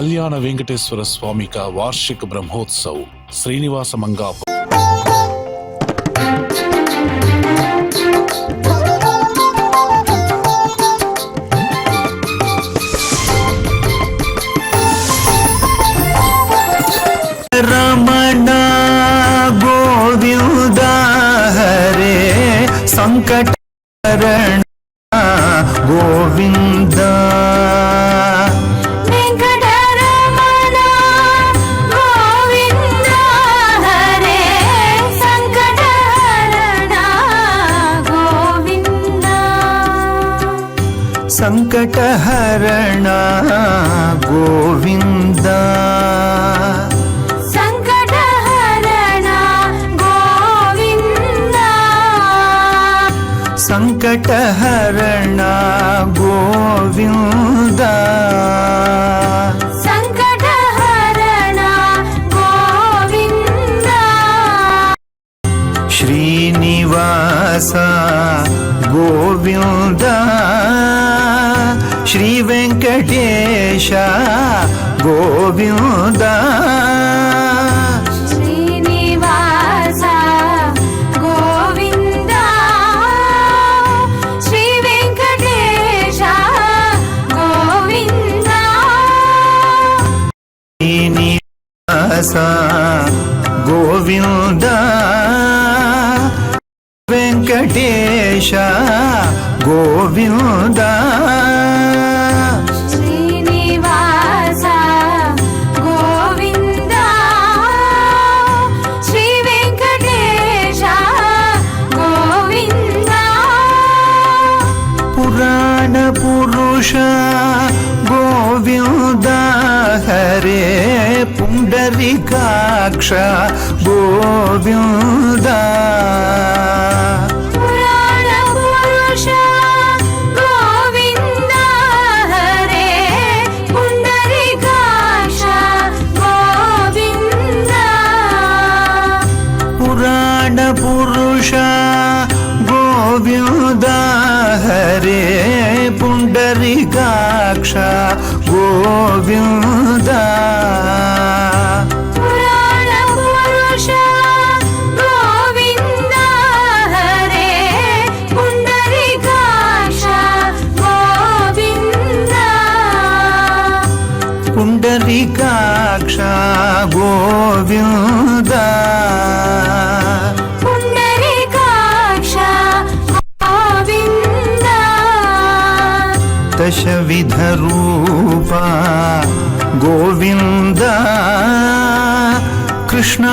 कल्याण वेंकटेश्वर स्वामी का वार्षिक ब्रह्मोत्सव श्रीनिवास मंगापुर। रमण गोविंद हरे संकट हरण गोविंद वेंकटरमण गोविंद हरे संकट हरण गोविंद संकट हरण गोविंद संकट हरण गोविंद संकट हरण गोविंद श्रीनिवास गोविंद श्री वेंकटेश गोविंद गोविंद वेंकटेश गोविंद श्रीनिवास गोविंद श्री वेंकटेश गोविंद पुराण पुरुष गोविंद हरे पुंडरीकाक्ष गोविंद पुराण पुरुष गोविंद हरे पुंडरीकाक्ष गोविंद पुराण पुरुष गोविंद हरे पुंडरीकाक्ष गोविंद पुराण पुरुष गोविंद हरे पुंडरीकाक्ष गोविंद पुंडरीकाक्ष गोविंद पुंडरीकाक्ष गोविंद दशविध रूपा गोविंद कृष्ण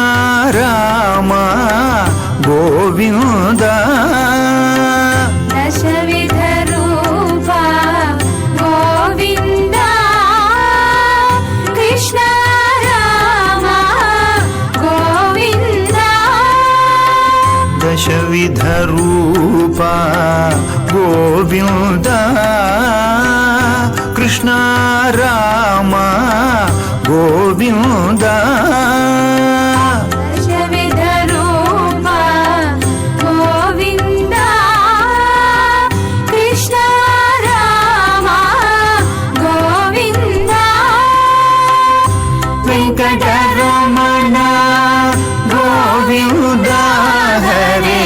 राम गोविंद दशविध रूपा गोविंद कृष्ण राम गोविंद दशविध रूपा गोविंद कृष्ण राम गोविंद दशविध रूपा गोविंद कृष्ण राम गोविंद वेंकटरमण गोविंद हरे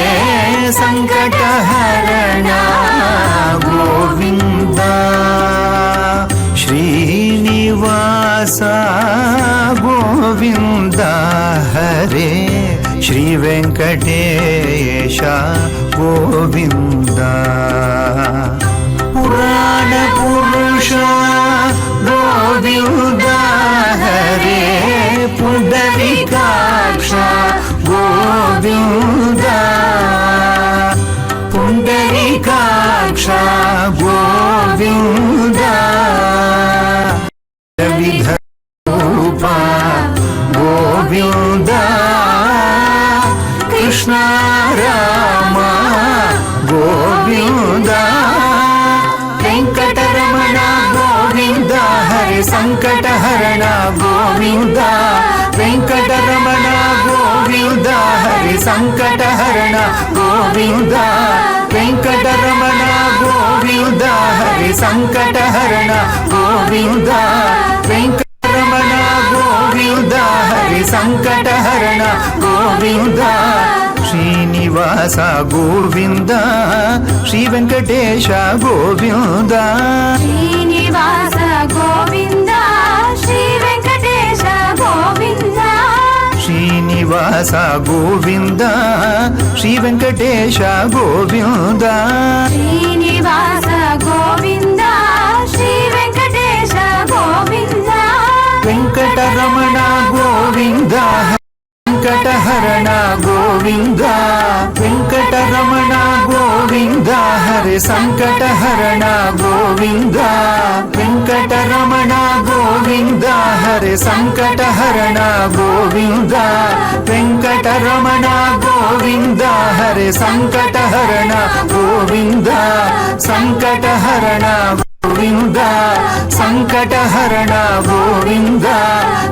संकट हरण गोविंद श्रीनिवास गोविंद हरे श्री वेंकटेश गोविंद पुराण पुरुष गोविंद हरे पुंडरीकाक्ष गोविंद पुंडरीकाक्ष गोविंद विध रूपा गोविंद कृष्ण राम गोविंद वेंकटरमण गोविंद हरे संकट हरण गोविंद वेंकटरमण गोविंद हरे संकट हरण गोविंद वेंकटरमण गोविंद हरे संकट हरण गोविंद वेंकटरमण గోవింద హరి సంకటహరణ గోవింద శ్రీనివాస గోవింద శ్రీ వెంకటేశ గోవింద శ్రీనివాస గోవింద శ్రీ వెంకటేశ గోవింద శ్రీనివాస గోవింద శ్రీ వెంకటేశ గోవింద శ్రీనివాస గోవింద శ్రీ వెంకటేశ గోవింద వెంకటరమణ గోవింద వెంకటహరణ గోవింద వెంకటరమణ గోవింద హరి సంకటహరణ గోవింద వెంకటరమణ గోవింద హరి సంకటహరణ గోవింద వెంకటరమణ గోవింద హరి సంకటహరణ గోవింద సంకటహరణ గోవింద సంకటహరణ గోవింద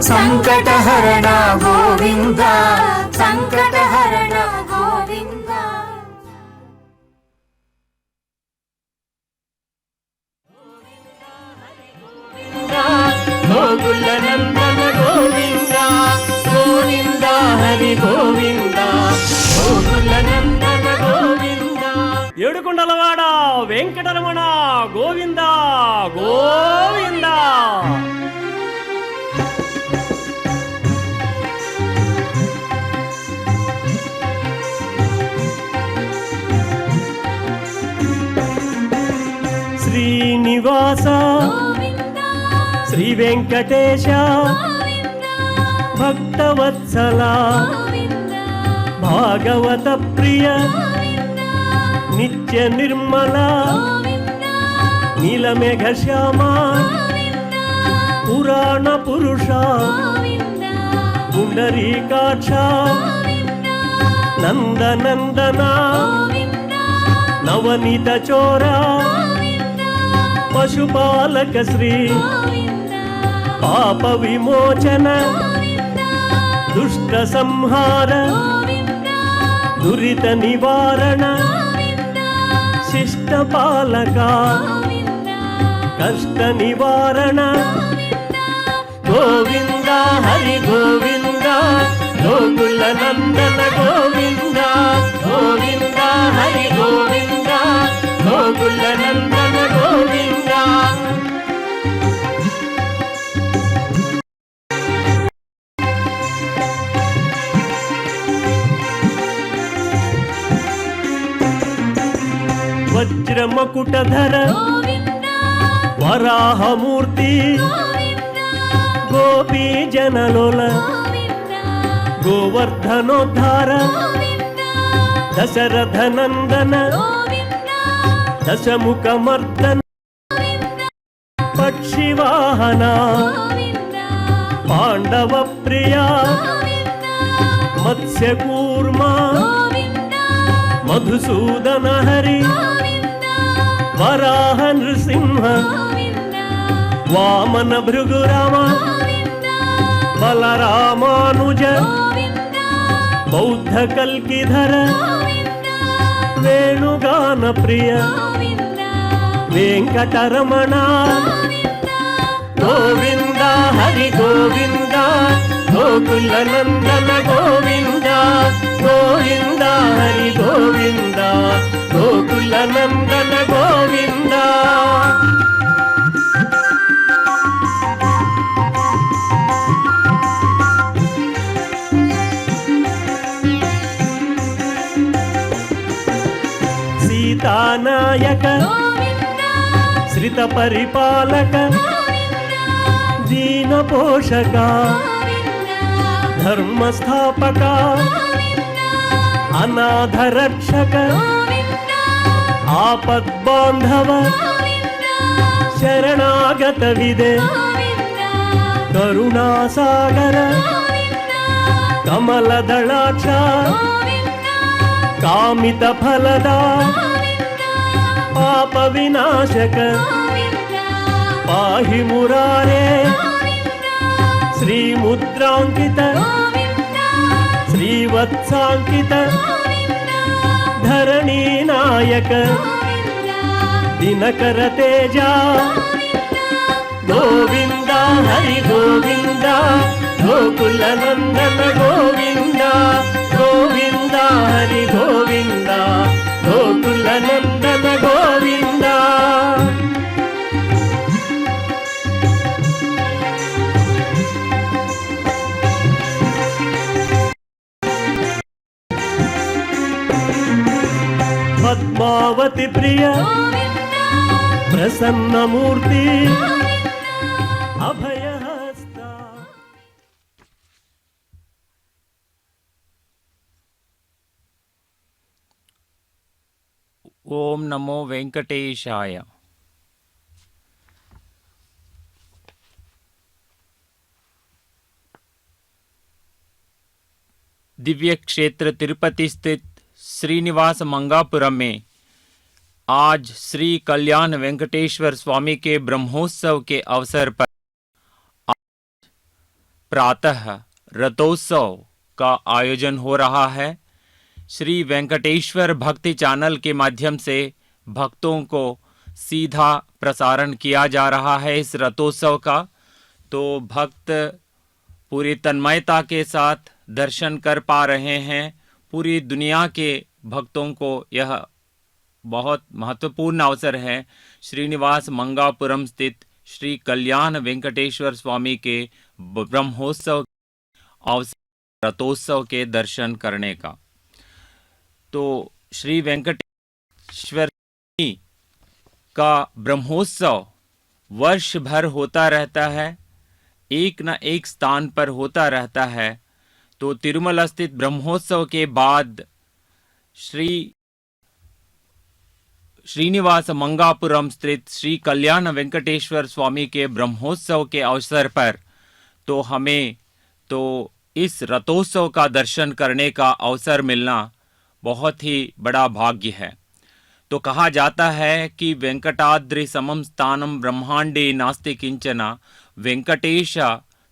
సంకటహరణ గోవింద సంకటహరణ గోవింద గోకుల నందన గోవింద గోవింద హరి గోవింద గోకుల నందన గోవింద ఏడుకొండలవాడ వెంకటరమణ గోవింద గోవింద శ్రీనివాస శ్రీ వెంకటేశ భక్తవత్సల భాగవత ప్రియ నిత్య నిర్మల నీలమేఘ శ్యామ పురాణ పురుష పుండరీకాక్ష నందనందన నవనీత చోర పశుపాలక శ్రీ పాప విమోచన దుష్ట సంహార దురిత నివారణ శిష్ట పాలక కష్ట నివారణ గోవింద హరి గోవింద గోకుల నందన గోవింద గోవింద హరి గోవింద గోకుల నందన గోవింద వజ్రమకుటధర వరాహమూర్తి గోపీ జనలోల గోవర్ధనోద్ధార దశరథ నందన దశముఖమర్దన పక్షివాహన పాండవ ప్రియ మత్స్యకూర్మ మధుసూదన హరి వరాహ నృసింహ వామన భృగురామ బలరామానుజ బౌద్ధ కల్కిధర వేణుగాన ప్రియ వెంకటరమణ గోవింద హరి గోవింద గోకుల నందన గోవింద గోవింద హరి గోవింద గోకుల నందన గోవింద సీతానాయక శ్రిత పరిపాలక దీన పోషక ధర్మ స్థాపక అనాథ రక్షక ఆపద్బాంధవ శరణాగత విదే కరుణాసాగర కమలదళాక్ష కామిత ఫలదా పాప వినాశక పాహి మురారే శ్రీముద్రాంకిత శ్రీవత్సాంకిత ధరణీ నాయక దినకర తేజ గోవింద హరి గోవింద गोकुल नंदन गोविंदा गोविंदा हरि गोविंदा गोकुल नंदन गोविंदा। पद्मावती प्रिय प्रसन्न मूर्ति अभयहस्ता। ओम नमो वेंकटेशाय। दिव्य क्षेत्र तिरुपति स्थित श्रीनिवास मंगापुरम में आज श्री कल्याण वेंकटेश्वर स्वामी के ब्रह्मोत्सव के अवसर पर आज प्रातः रथोत्सव का आयोजन हो रहा है। श्री वेंकटेश्वर भक्ति चैनल के माध्यम से भक्तों को सीधा प्रसारण किया जा रहा है इस रथोत्सव का। तो भक्त पूरी तन्मयता के साथ दर्शन कर पा रहे हैं। पूरी दुनिया के भक्तों को यह बहुत महत्वपूर्ण अवसर है श्रीनिवास मंगापुरम स्थित श्री कल्याण वेंकटेश्वर स्वामी के ब्रह्मोत्सव अवसर रथोत्सव के दर्शन करने का। तो श्री वेंकटेश्वर स्वामी का ब्रह्मोत्सव वर्ष भर होता रहता है, एक न एक स्थान पर होता रहता है। तो तिरुमला स्थित ब्रह्मोत्सव के बाद श्रीनिवास मंगापुरम स्थित श्री कल्याण वेंकटेश्वर स्वामी के ब्रह्मोत्सव के अवसर पर तो हमें तो इस रथोत्सव का दर्शन करने का अवसर मिलना बहुत ही बड़ा भाग्य है। तो कहा जाता है कि वेंकटाद्रि समम स्थानम ब्रह्मांडे नास्ति किंचना वेंकटेश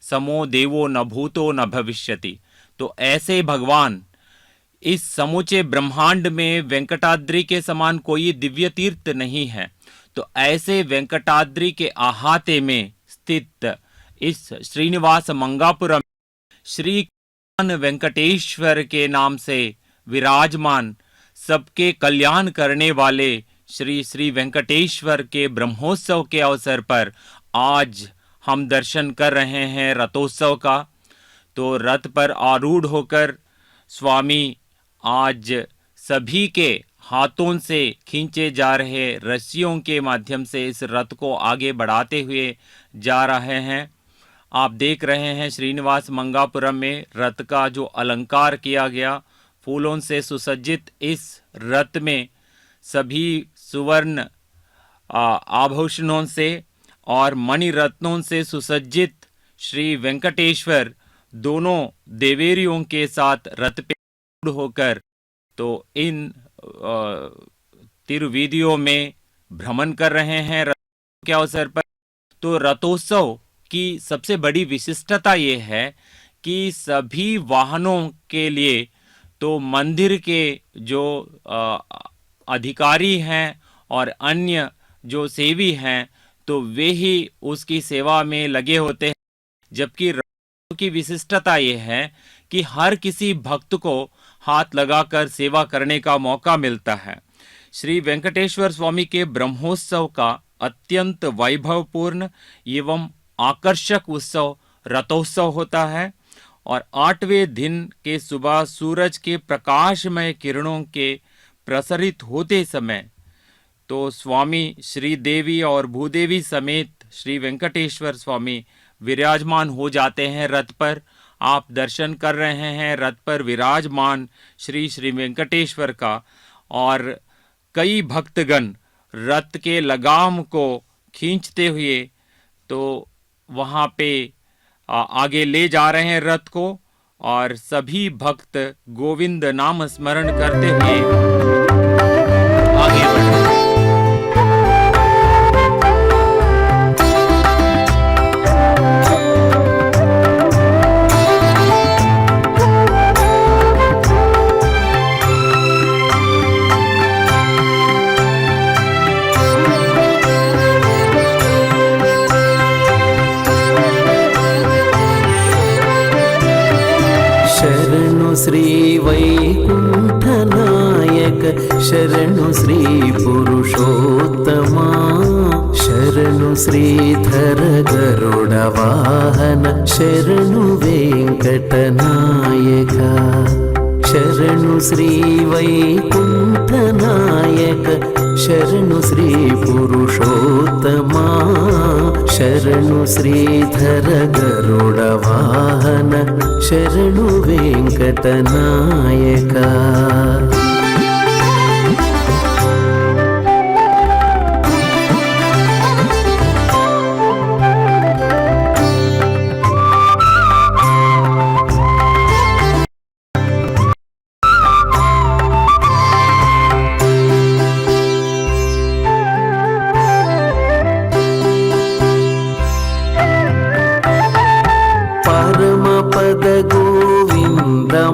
समो देवो न भूतो न भविष्यति। तो ऐसे भगवान इस समूचे ब्रह्मांड में वेंकटाद्रि के समान कोई दिव्य तीर्थ नहीं है। तो ऐसे वेंकटाद्रि के अहाते में स्थित इस श्रीनिवास मंगापुरम श्री वेंकटेश्वर के नाम से विराजमान सबके कल्याण करने वाले श्री श्री वेंकटेश्वर के ब्रह्मोत्सव के अवसर पर आज हम दर्शन कर रहे हैं रथोत्सव का। तो रथ पर आरूढ़ होकर स्वामी आज सभी के हाथों से खींचे जा रहे रस्सियों के माध्यम से इस रथ को आगे बढ़ाते हुए जा रहे हैं। आप देख रहे हैं श्रीनिवास मंगापुरम में रथ का जो अलंकार किया गया, फूलों से सुसज्जित इस रथ में सभी सुवर्ण आभूषणों से और मणि रत्नों से सुसज्जित श्री वेंकटेश्वर दोनों देवेरियों के साथ रथ पे होकर तो इन तिरुवीदियों में भ्रमण कर रहे हैं रथ के अवसर पर। तो रथोत्सव की सबसे बड़ी विशिष्टता ये है कि सभी वाहनों के लिए तो मंदिर के जो अधिकारी हैं और अन्य जो सेवी हैं तो वे ही उसकी सेवा में लगे होते हैं। जबकि रथोत्सव की विशिष्टता ये है कि हर किसी भक्त को हाथ लगाकर सेवा करने का मौका मिलता है। श्री वेंकटेश्वर स्वामी के ब्रह्मोत्सव का अत्यंत वैभवपूर्ण एवं आकर्षक उत्सव रथोत्सव होता है और 8वें दिन के सुबह सूरज के प्रकाशमय किरणों के प्रसरित होते समय तो स्वामी श्री देवी और भूदेवी समेत श्री वेंकटेश्वर स्वामी विराजमान हो जाते हैं रथ पर। आप दर्शन कर रहे हैं रथ पर विराजमान श्री श्री वेंकटेश्वर का और कई भक्तगण रथ के लगाम को खींचते हुए तो वहाँ पे आगे ले जा रहे हैं रथ को और सभी भक्त गोविंद नाम स्मरण करते हुए आगे बढ़ रहे हैं। शरणु श्री पुरुषोत्तमा शरणु श्रीधर गरुड वाहन शरणु वेंकटनायका शरणु श्री वैकुंठनायक शरणु श्री पुरुषोत्तमा शरणु श्रीधर गरुड वाहन शरणु वेंकटनायका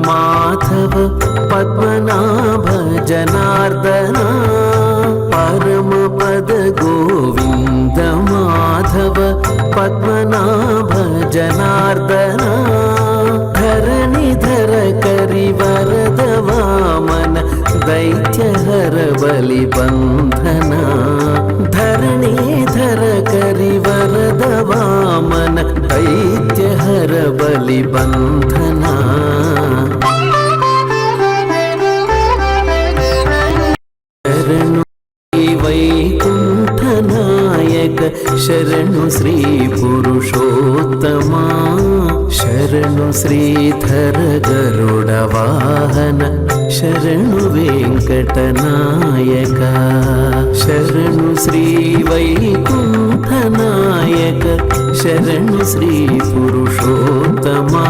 माधव पद्मनाभ जनार्दना परम पद गोविंद माधव पद्मनाभ जनार्दना धरणिधर करिवरद वामन दैत्यहर बलिबंधना धरणिधर करिवरद वामन दैत्यहर बलिबंधना शरणु वैकुंठनायक शरणु श्री पुरुषोत्तमा शरणु श्रीधर गरुड वाहन शरणु वेंकटनायका शरणु श्री वैकुंठनायक शरणु श्री पुरुषोत्तमा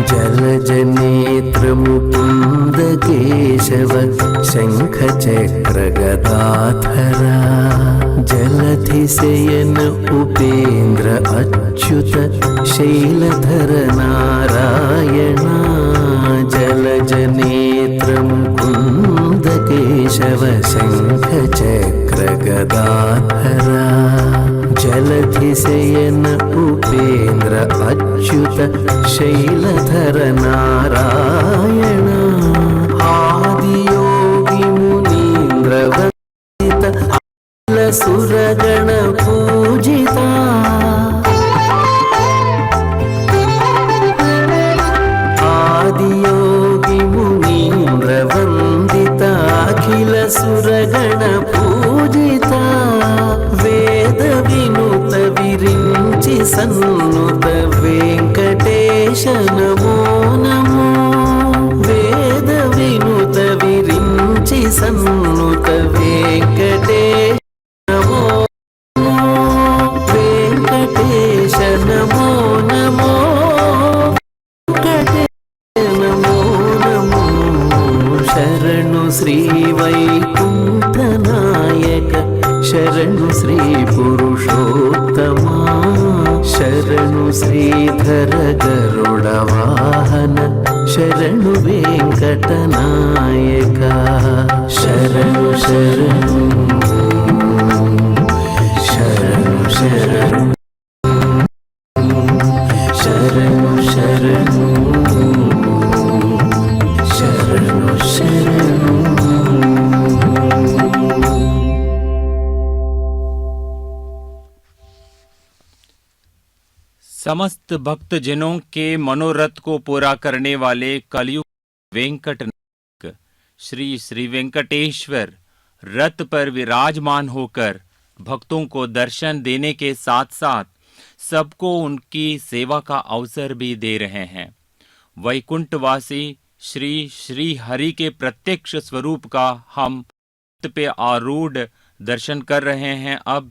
जलजनेत्र मुकुंद केशव शंख चक्र गदाधरा जलधिशयन उपेन्द्र अच्युत शैलधर नारायणा जलजनेत्र मुकुंद केशव शंख चक्र गदाधरा जलधिशयन उपेन्द्र अच्युत शैलधर नारायण आदियोगी मुनीन्द्र वंदित अखिल सुरगण पूजिता आदियोगी मुनीन्द्र वंदित अखिल सुरगण पूजिता वेद विनुत विरिंचि सन्नुत वेंकटेश नमो नमो वेद विनुत विरिंचि सन्नुत वेंकटेश नमो वेंकटेश नमो नमो वेंकटेश नमो नमो शरणु श्री वैकुंठनायक शरणु श्री पुरुषोत्तमा शरणु श्रीधर गरुड वाहन शरणु वेंकटनायका शरणु शरणु शरणु शरणु शरणु शरणु शरणु शरणु समस्त भक्तजनों के मनोरथ को पूरा करने वाले कलयुग वेंकटनायक श्री श्री वेंकटेश्वर रथ पर विराजमान होकर भक्तों को दर्शन देने के साथ साथ सबको उनकी सेवा का अवसर भी दे रहे हैं। वैकुंठवासी श्री श्री हरि के प्रत्यक्ष स्वरूप का हम रथ पे आरूढ़ दर्शन कर रहे हैं। अब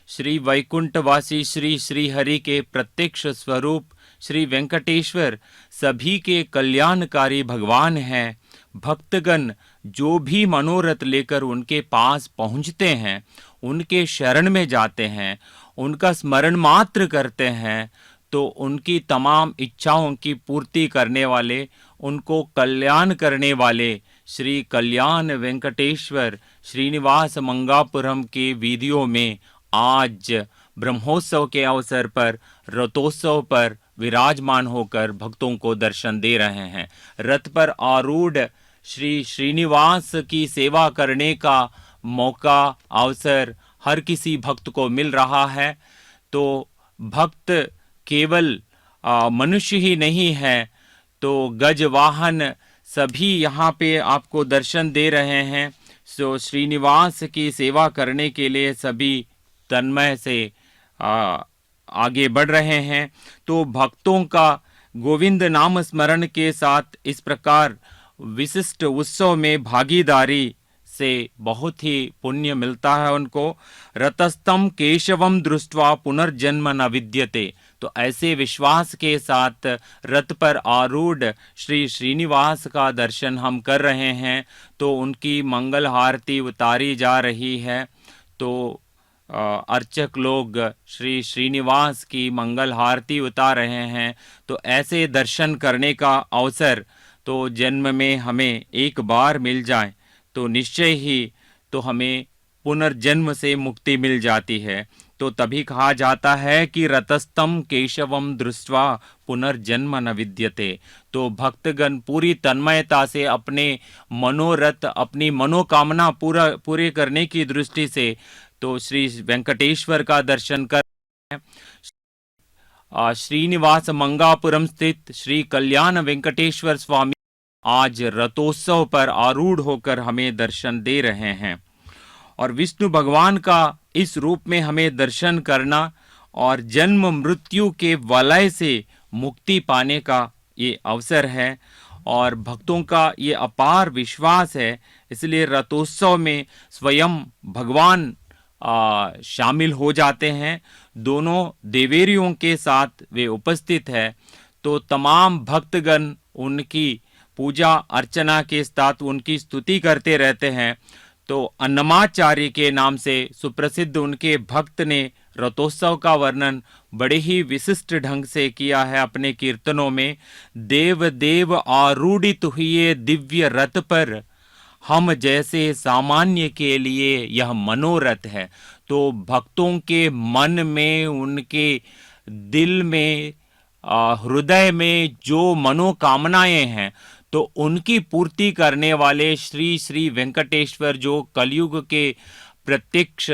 श्री वैकुंठवासी श्री श्री हरि के प्रत्यक्ष स्वरूप श्री वेंकटेश्वर सभी के कल्याणकारी भगवान हैं। भक्तगण जो भी मनोरथ लेकर उनके पास पहुंचते हैं, उनके शरण में जाते हैं उनका स्मरण मात्र करते हैं तो उनकी तमाम इच्छाओं की पूर्ति करने वाले, उनको कल्याण करने वाले श्री कल्याण वेंकटेश्वर श्रीनिवास मंगापुरम के वीडियो में आज ब्रह्मोत्सव के अवसर पर, रथोत्सव पर विराजमान होकर भक्तों को दर्शन दे रहे हैं। रथ पर आरूढ़ श्री श्रीनिवास की सेवा करने का मौका, अवसर हर किसी भक्त को मिल रहा है। तो भक्त केवल मनुष्य ही नहीं है, तो गज वाहन सभी यहाँ पे आपको दर्शन दे रहे हैं। सो श्रीनिवास की सेवा करने के लिए सभी तन्मय से आगे बढ़ रहे हैं। तो भक्तों का गोविंद नाम स्मरण के साथ इस प्रकार विशिष्ट उत्सव में भागीदारी से बहुत ही पुण्य मिलता है उनको। रतस्तम केशवम दृष्ट्वा पुनर्जन्म न विद्यते। तो ऐसे विश्वास के साथ रथ पर आरूढ़ श्री श्रीनिवास का दर्शन हम कर रहे हैं। तो उनकी मंगल आरती उतारी जा रही है। तो अर्चक लोग श्री श्रीनिवास की मंगल आरती उतार रहे हैं। तो ऐसे दर्शन करने का अवसर तो जन्म में हमें एक बार मिल जाए तो निश्चय ही तो हमें पुनर्जन्म से मुक्ति मिल जाती है। तो तभी कहा जाता है कि रतस्तम केशवम दृष्ट्वा पुनर्जन्म न विद्यते। तो भक्तगण पूरी तन्मयता से अपने मनोरथ, अपनी मनोकामना पूरे करने की दृष्टि से तो श्री वेंकटेश्वर का दर्शन कर रहे हैं। श्रीनिवास मंगापुरम स्थित श्री कल्याण वेंकटेश्वर स्वामी आज रथोत्सव पर आरूढ़ होकर हमें दर्शन दे रहे हैं। और विष्णु भगवान का इस रूप में हमें दर्शन करना और जन्म मृत्यु के वलय से मुक्ति पाने का ये अवसर है और भक्तों का ये अपार विश्वास है। इसलिए रथोत्सव में स्वयं भगवान शामिल हो जाते हैं। दोनों देवेरियों के साथ वे उपस्थित है। तो तमाम भक्तगण उनकी पूजा अर्चना के साथ उनकी स्तुति करते रहते हैं। तो अन्नमाचार्य के नाम से सुप्रसिद्ध उनके भक्त ने रथोत्सव का वर्णन बड़े ही विशिष्ट ढंग से किया है अपने कीर्तनों में। देव देव आरूढ़ित हुए दिव्य रथ पर, हम जैसे सामान्य के लिए यह मनोरथ है। तो भक्तों के मन में, उनके दिल में, हृदय में जो मनोकामनाएं हैं तो उनकी पूर्ति करने वाले श्री श्री वेंकटेश्वर जो कलयुग के प्रत्यक्ष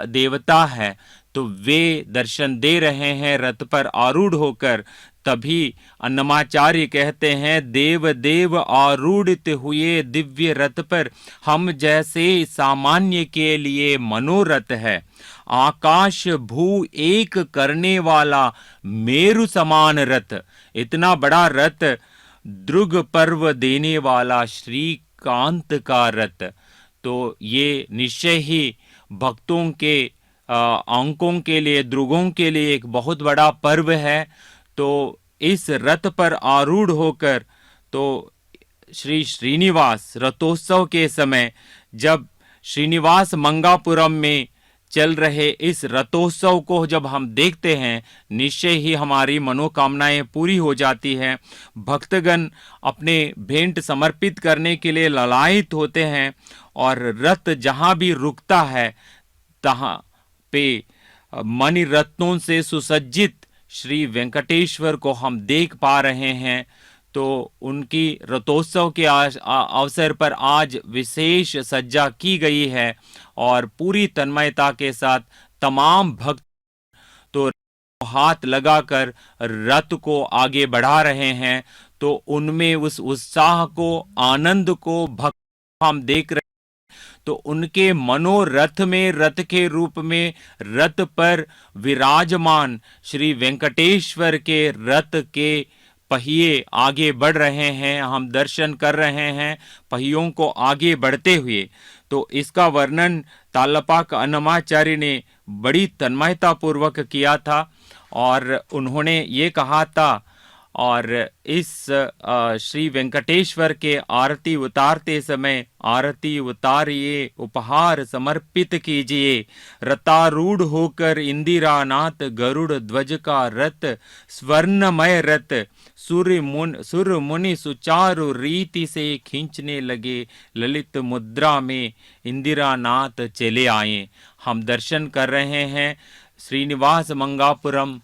देवता है, तो वे दर्शन दे रहे हैं रथ पर आरूढ़ होकर। तभी अन्नमाचार्य कहते हैं, देव देव आरूढ़ित हुए दिव्य रथ पर, हम जैसे सामान्य के लिए मनोरथ है। आकाश भू एक करने वाला मेरु समान रथ, इतना बड़ा रथ, द्रुग पर्व देने वाला श्रीकांत का रथ। तो ये निश्चय ही भक्तों के अंकों के लिए, द्रुगों के लिए एक बहुत बड़ा पर्व है। तो इस रथ पर आरूढ़ होकर तो श्री श्रीनिवास रथोत्सव के समय जब श्रीनिवास मंगापुरम में चल रहे इस रथोत्सव को जब हम देखते हैं, निश्चय ही हमारी मनोकामनाएं पूरी हो जाती हैं। भक्तगण अपने भेंट समर्पित करने के लिए ललायित होते हैं और रथ जहाँ भी रुकता है तहाँ पे मणि रत्नों से सुसज्जित श्री वेंकटेश्वर को हम देख पा रहे हैं। तो उनकी रथोत्सव के अवसर पर आज विशेष सज्जा की गई है और पूरी तन्मयता के साथ तमाम भक्त तो हाथ लगाकर रथ को आगे बढ़ा रहे हैं। तो उनमें उस उत्साह को, आनंद को भक्त हम देख रहे हैं। तो उनके मनोरथ में, रथ के रूप में रथ पर विराजमान श्री वेंकटेश्वर के रथ के पहिए आगे बढ़ रहे हैं, हम दर्शन कर रहे हैं पहियों को आगे बढ़ते हुए। तो इसका वर्णन तालपाक अन्नमाचार्य ने बड़ी तन्मयता पूर्वक किया था और उन्होंने ये कहा था, और इस श्री वेंकटेश्वर के आरती उतारते समय आरती उतारिए उपहार समर्पित कीजिए। रतारूढ़ होकर इंदिरा नाथ गरुड़ ध्वज का रथ स्वर्णमय रथ सुर मुनि सुचारु रीति से खींचने लगे। ललित मुद्रा में इंदिरा नाथ चले आए। हम दर्शन कर रहे हैं श्रीनिवास मंगापुरम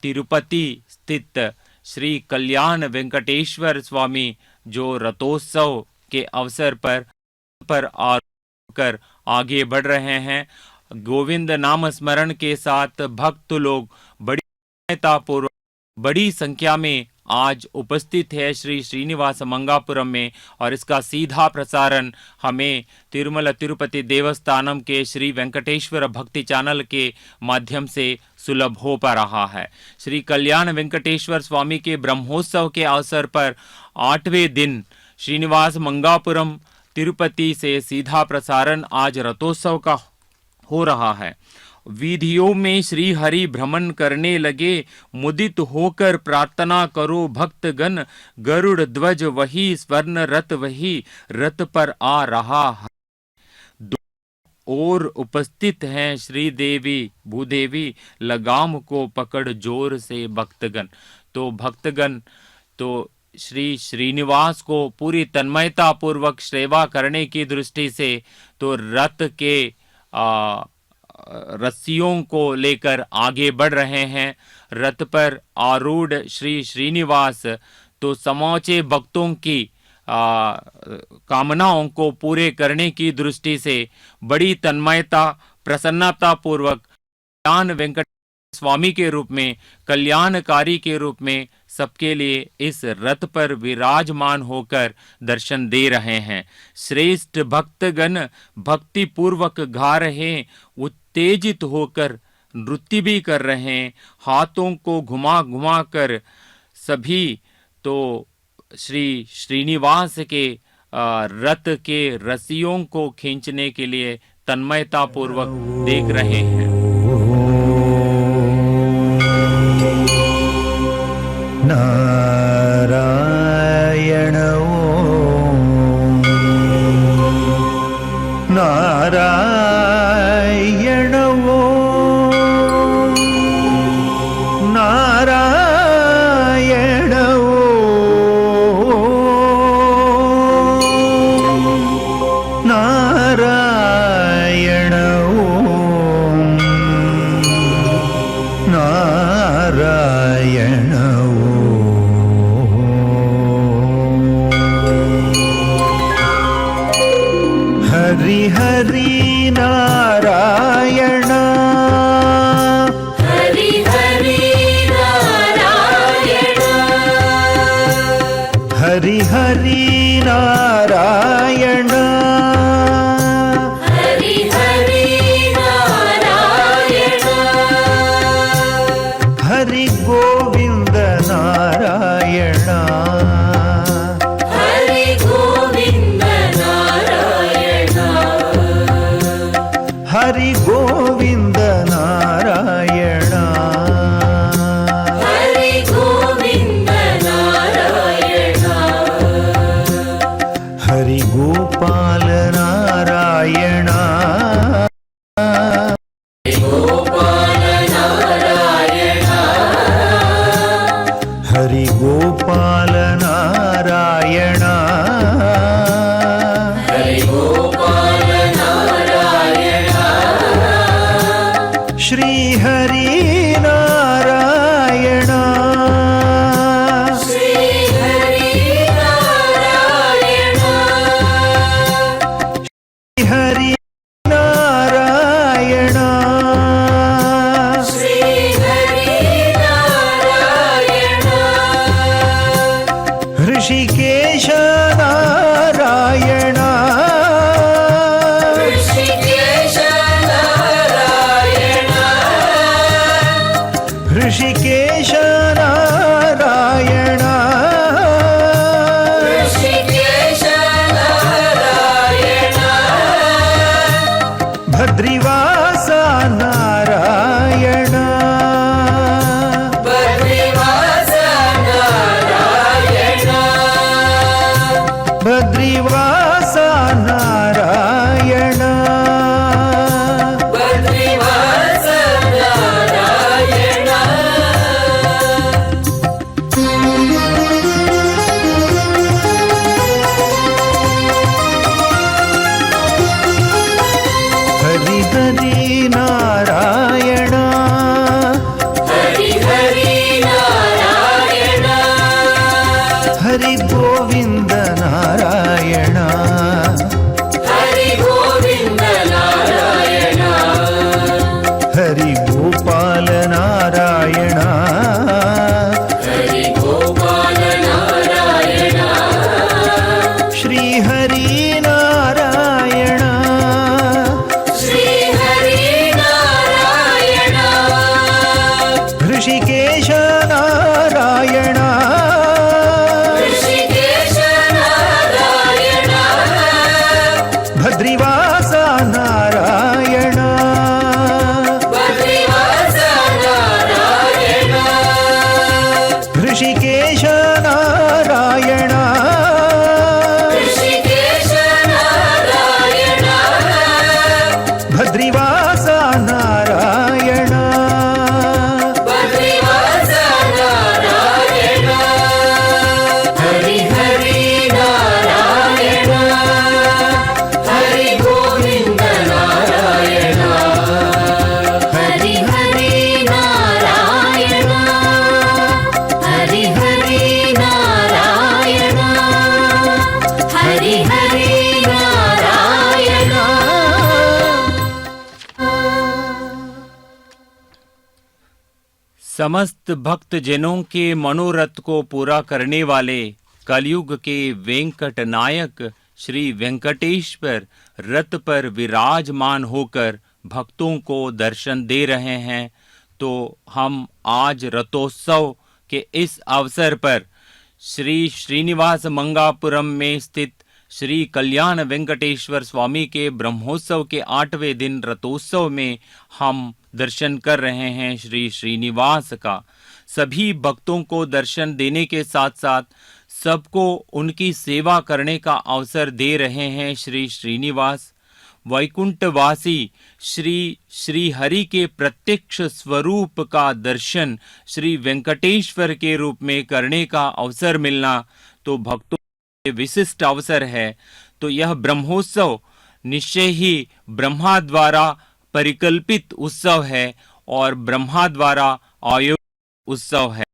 तिरुपति स्थित श्री कल्याण वेंकटेश्वर स्वामी, जो रथोत्सव के अवसर पर आकर आगे बढ़ रहे हैं। गोविंद नाम स्मरण के साथ भक्त लोग बड़ी संख्या में आज उपस्थित है श्री श्रीनिवास मंगापुरम में, और इसका सीधा प्रसारण हमें तिरुमला तिरुपति देवस्थानम के श्री वेंकटेश्वर भक्ति चैनल के माध्यम से सुलभ हो पा रहा है। श्री कल्याण वेंकटेश्वर स्वामी के ब्रह्मोत्सव के अवसर पर 8वें दिन श्रीनिवास मंगापुरम तिरुपति से सीधा प्रसारण आज रथोत्सव का हो रहा है। वीधियों में श्री हरि भ्रमण करने लगे, मुदित होकर प्रार्थना करो भक्तगण, गरुड़ ध्वज वही स्वर्ण रथ वही, रथ पर आ रहा है। और उपस्थित हैं श्री देवी भूदेवी, लगाम को पकड़ जोर से भक्तगण। तो भक्तगण तो श्री श्रीनिवास को पूरी तन्मयता पूर्वक सेवा करने की दृष्टि से तो रथ के रस्सियों को लेकर आगे बढ़ रहे हैं। रथ पर आरूढ़ श्री श्रीनिवास तो समूचे भक्तों की कामनाओं को पूरे करने की दृष्टि से बड़ी तन्मयता प्रसन्नता पूर्वक कल्याण वेंकट स्वामी के रूप में, कल्याणकारी के रूप में सबके लिए इस रथ पर विराजमान होकर दर्शन दे रहे हैं। श्रेष्ठ भक्तगण भक्ति पूर्वक गा रहे, उत्तेजित होकर नृत्य भी कर रहे हैं। हाथों को घुमा घुमा कर सभी तो श्री श्रीनिवास के रथ के रस्सियों को खींचने के लिए तन्मयता पूर्वक देख रहे हैं। नारायण ओम नारायण ओम नारायण ओम नारायण ओम नारायण हरि हरि नारायण हरि हरि नारायण हरि हरि नारायण हरि हरि नारायण हरि गोविंद नारायण हरि गोविंद नारायण हरि गोविंद नारायण हरि गोविंद नारायण हरि गोपाल नारायण गोपाल नारायण हरि गोपाल नारायण हरि गोपाल नारायण श्री हरि नारायण श्री हरि नारायण हरि नारायण श्री हरि नारायण ऋषिकेश नारायण ऋषिकेश नारायण ऋषिकेश नारायण ऋषिकेश नारायण भद्रिवास नारायण बद्रीवास नारायण हरि गोविन्द नारायण हरि गोविन्द नारायण हरि गोपाल नारायण हरि गोपाल नारायण श्री हरि नारायण श्री हरि नारायण ऋषिकेश नारायण ऋषिकेश नारायण भद्रिवास नारायण बद्रिवास नारायण ऋषिकेश नारायण ऋषिकेश नारायण भद्रिवास नारायण बद्रिवास नारायण हरि हरि नारायण हरि गोविन्द नारायण हरि हरि नारायण हरि हरि नारायण हरि हरि नारायण समस्त भक्त जनों के मनोरथ को पूरा करने वाले कलयुग के वेंकट नायक श्री वेंकटेश्वर रथ पर विराजमान होकर भक्तों को दर्शन दे रहे हैं। तो हम आज रथोत्सव के इस अवसर पर श्री श्रीनिवास मंगापुरम में स्थित श्री कल्याण वेंकटेश्वर स्वामी के ब्रह्मोत्सव के 8वें दिन रथोत्सव में हम दर्शन कर रहे हैं श्री श्रीनिवास का। सभी भक्तों को दर्शन देने के साथ साथ सबको उनकी सेवा करने का अवसर दे रहे हैं श्री श्रीनिवास। वैकुंठवासी श्री श्री हरि के प्रत्यक्ष स्वरूप का दर्शन श्री वेंकटेश्वर के रूप में करने का अवसर मिलना तो भक्तों के विशिष्ट अवसर है। तो यह ब्रह्मोत्सव निश्चय ही ब्रह्मा द्वारा परिकल्पित उत्सव है और ब्रह्मा द्वारा आयोजित उत्सव है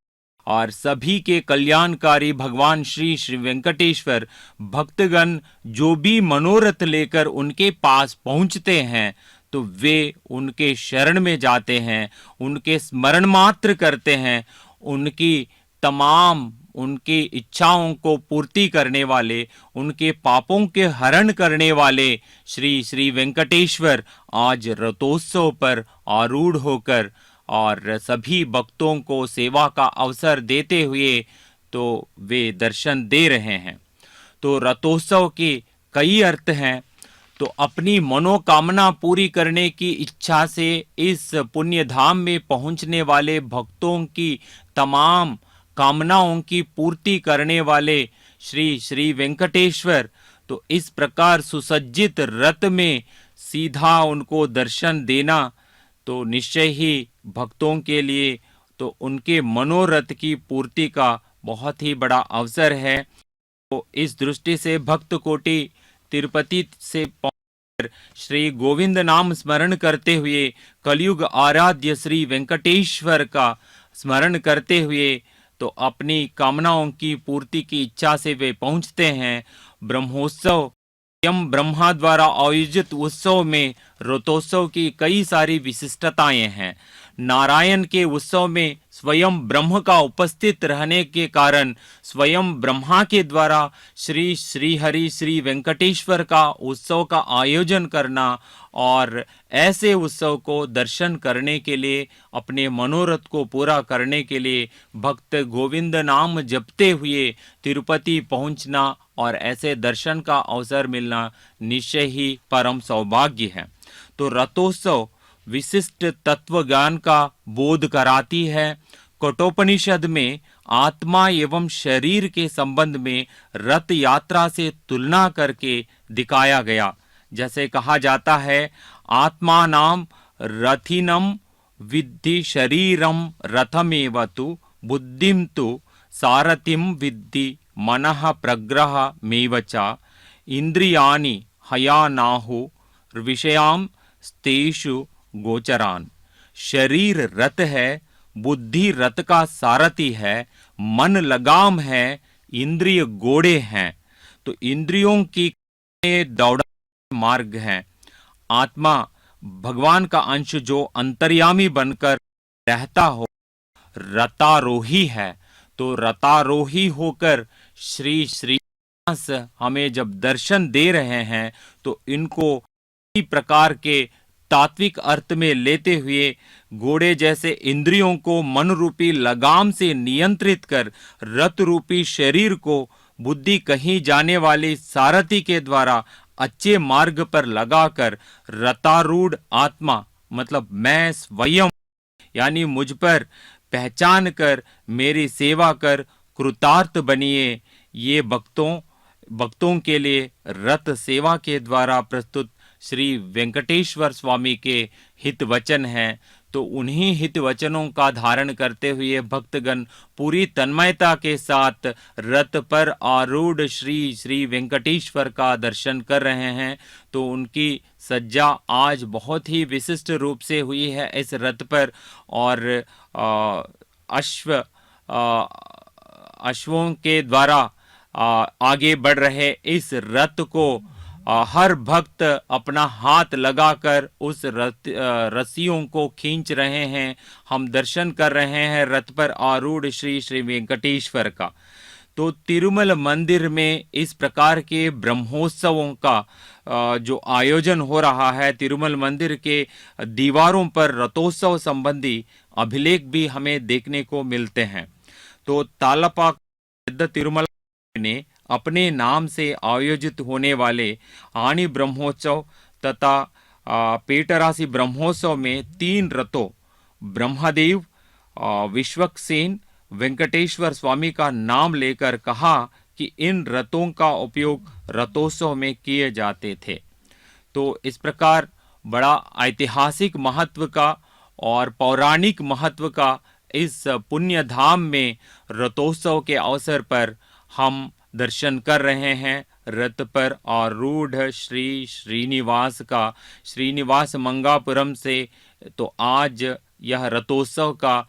और सभी के कल्याणकारी भगवान श्री श्री वेंकटेश्वर भक्तगण जो भी मनोरथ लेकर उनके पास पहुंचते हैं तो वे उनके शरण में जाते हैं, उनके स्मरण मात्र करते हैं, उनकी तमाम उनकी इच्छाओं को पूर्ति करने वाले, उनके पापों के हरण करने वाले श्री श्री वेंकटेश्वर आज रथोत्सव पर आरूढ़ होकर और सभी भक्तों को सेवा का अवसर देते हुए तो वे दर्शन दे रहे हैं। तो रथोत्सव के कई अर्थ हैं। तो अपनी मनोकामना पूरी करने की इच्छा से इस पुण्य धाम में पहुंचने वाले भक्तों की तमाम कामनाओं की पूर्ति करने वाले श्री श्री वेंकटेश्वर तो इस प्रकार सुसज्जित रथ में सीधा उनको दर्शन देना तो निश्चय ही भक्तों के लिए तो उनके मनोरथ की पूर्ति का बहुत ही बड़ा अवसर है। तो इस दृष्टि से भक्त कोटि तिरुपति से पहुंचकर श्री गोविंद नाम स्मरण करते हुए कलयुग आराध्य श्री वेंकटेश्वर का स्मरण करते हुए तो अपनी कामनाओं की पूर्ति की इच्छा से वे पहुंचते हैं। ब्रह्मोत्सव स्वयं ब्रह्मा द्वारा आयोजित उत्सव में रथोत्सव की कई सारी विशिष्टताएं हैं। नारायण के उत्सव में स्वयं ब्रह्म का उपस्थित रहने के कारण स्वयं ब्रह्मा के द्वारा श्री श्री हरि श्री वेंकटेश्वर का उत्सव का आयोजन करना और ऐसे उत्सव को दर्शन करने के लिए अपने मनोरथ को पूरा करने के लिए भक्त गोविंद नाम जपते हुए तिरुपति पहुंचना और ऐसे दर्शन का अवसर मिलना निश्चय ही परम सौभाग्य है। तो रथोत्सव विशिष्ट तत्व ज्ञान का बोध कराती है। कठोपनिषद में आत्मा एवं शरीर के संबंध में रथ यात्रा से तुलना करके दिखाया गया। जैसे कहा जाता है आत्मा नाम रथिनम विद्धि शरीरम रथमेव तु बुद्धिम तु सारथिम विद्धि मनः प्रग्रह मेवचा इंद्रियाणि हयानाहु विषयाम स्तेषु गोचरान। शरीर रथ है, बुद्धि रथ का सारथी है, मन लगाम है, इंद्रिय घोड़े हैं, तो इंद्रियों की दौड़ा मार्ग है। आत्मा भगवान का अंश जो अंतर्यामी बनकर रहता हो, रतारोही है। तो रतारोही होकर श्री श्रीनिवास हमें जब दर्शन दे रहे हैं, तो इनको इसी प्रकार के तात्विक अर्थ में लेते हुए घोड़े जैसे इंद्रियों को मन रूपी लगाम से नियंत्रित कर रथ रूपी शरीर को बुद्धि कहीं जाने वाली सारथी के द्वारा अच्छे मार्ग पर लगाकर रतारूढ़ आत्मा मतलब मैं स्वयं यानी मुझ पर पहचान कर मेरी सेवा कर कृतार्थ बनिए। ये भक्तों के लिए रथ सेवा के द्वारा प्रस्तुत श्री वेंकटेश्वर स्वामी के हित वचन हैं। तो उन्हीं हित वचनों का धारण करते हुए भक्तगण पूरी तन्मयता के साथ रथ पर आरूढ़ श्री वेंकटेश्वर का दर्शन कर रहे हैं। तो उनकी सज्जा आज बहुत ही विशिष्ट रूप से हुई है इस रथ पर, और अश्वों के द्वारा आगे बढ़ रहे इस रथ को हर भक्त अपना हाथ लगाकर उस रस्सियों को खींच रहे हैं। हम दर्शन कर रहे हैं रथ पर आरूढ़ श्री वेंकटेश्वर का। तो तिरुमल मंदिर में इस प्रकार के ब्रह्मोत्सवों का जो आयोजन हो रहा है, तिरुमल मंदिर के दीवारों पर रथोत्सव संबंधी अभिलेख भी हमें देखने को मिलते हैं। तो तालपाक तिरुमल ने अपने नाम से आयोजित होने वाले आनी ब्रह्मोत्सव तथा पेटरासी ब्रह्मोत्सव में 3 रथों ब्रह्मदेव, विश्वक्सेन, वेंकटेश्वर स्वामी का नाम लेकर कहा कि इन रथों का उपयोग रथोत्सव में किए जाते थे। तो इस प्रकार बड़ा ऐतिहासिक महत्व का और पौराणिक महत्व का इस पुण्य धाम में रथोत्सव के अवसर पर हम दर्शन कर रहे हैं। रथ पर आरूढ़ श्री श्रीनिवास का, श्रीनिवास मंगापुरम से। तो आज यह रथोत्सव का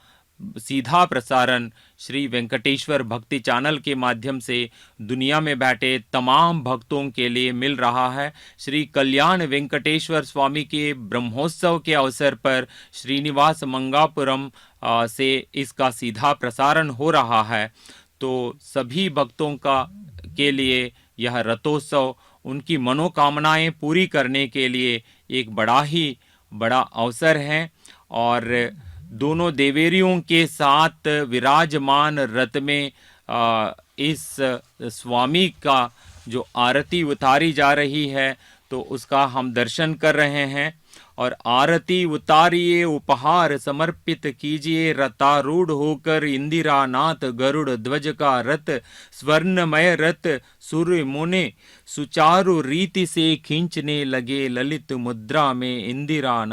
सीधा प्रसारण श्री वेंकटेश्वर भक्ति चैनल के माध्यम से दुनिया में बैठे तमाम भक्तों के लिए मिल रहा है। श्री कल्याण वेंकटेश्वर स्वामी के ब्रह्मोत्सव के अवसर पर श्रीनिवास मंगापुरम से इसका सीधा प्रसारण हो रहा है। तो सभी भक्तों के लिए यह रथोत्सव उनकी मनोकामनाएं पूरी करने के लिए एक बड़ा अवसर है। और दोनों देवेरियों के साथ विराजमान रथ में इस स्वामी का जो आरती उतारी जा रही है, तो उसका हम दर्शन कर रहे हैं। और आरती उतारिए उपहार समर्पित कीजिए, रथारूढ़ होकर इंदिरा नाथ गरुड़ ध्वज का रथ, स्वर्णमय रथ सूर्य मुने सुचारु रीति से खींचने लगे, ललित मुद्रा में इंदिरा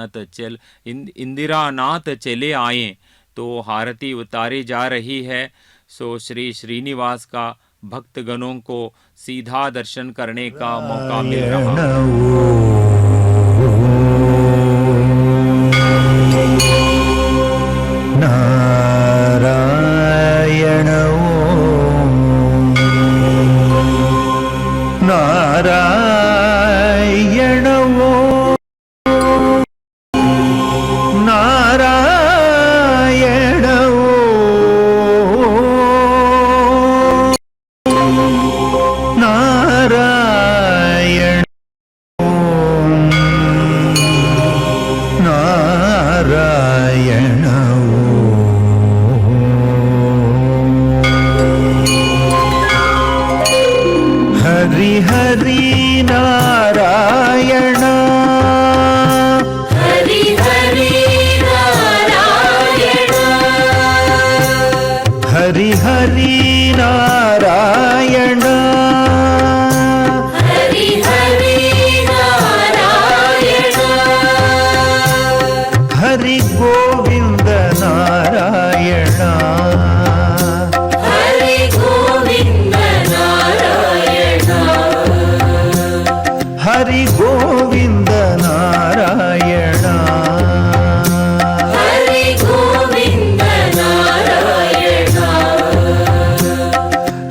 नाथ चले आए। तो आरती उतारी जा रही है। सो श्री श्रीनिवास का भक्तगणों को सीधा दर्शन करने का मौका मिल रहा है।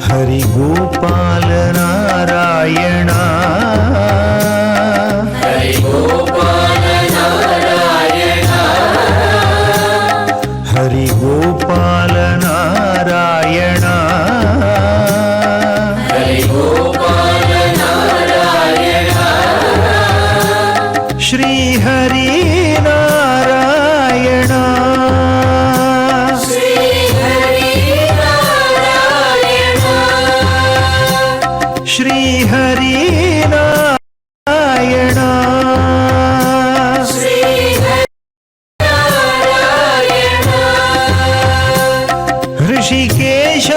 हरि हरि गोपाल नारायण हरि गोपाल नारायण हरि गोपाल नारायण हरि गोपाल नारायण श्री हरि नारायण श्री हरि नारायण श्री हरि नारायण श्री नारायण ऋषिकेश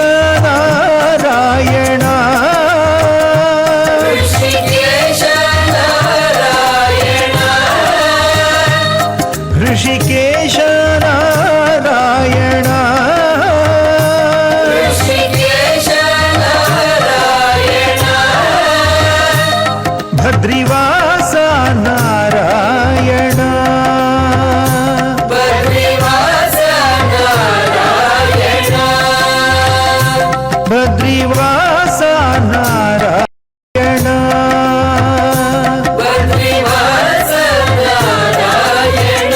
नारायण ऋषिकेश नारायण ऋषिकेश नारायण ऋषिकेश नारायण भद्रिवास नारायण बद्रीवास नारायण भद्रिवास नारायण बद्रीवास नारायण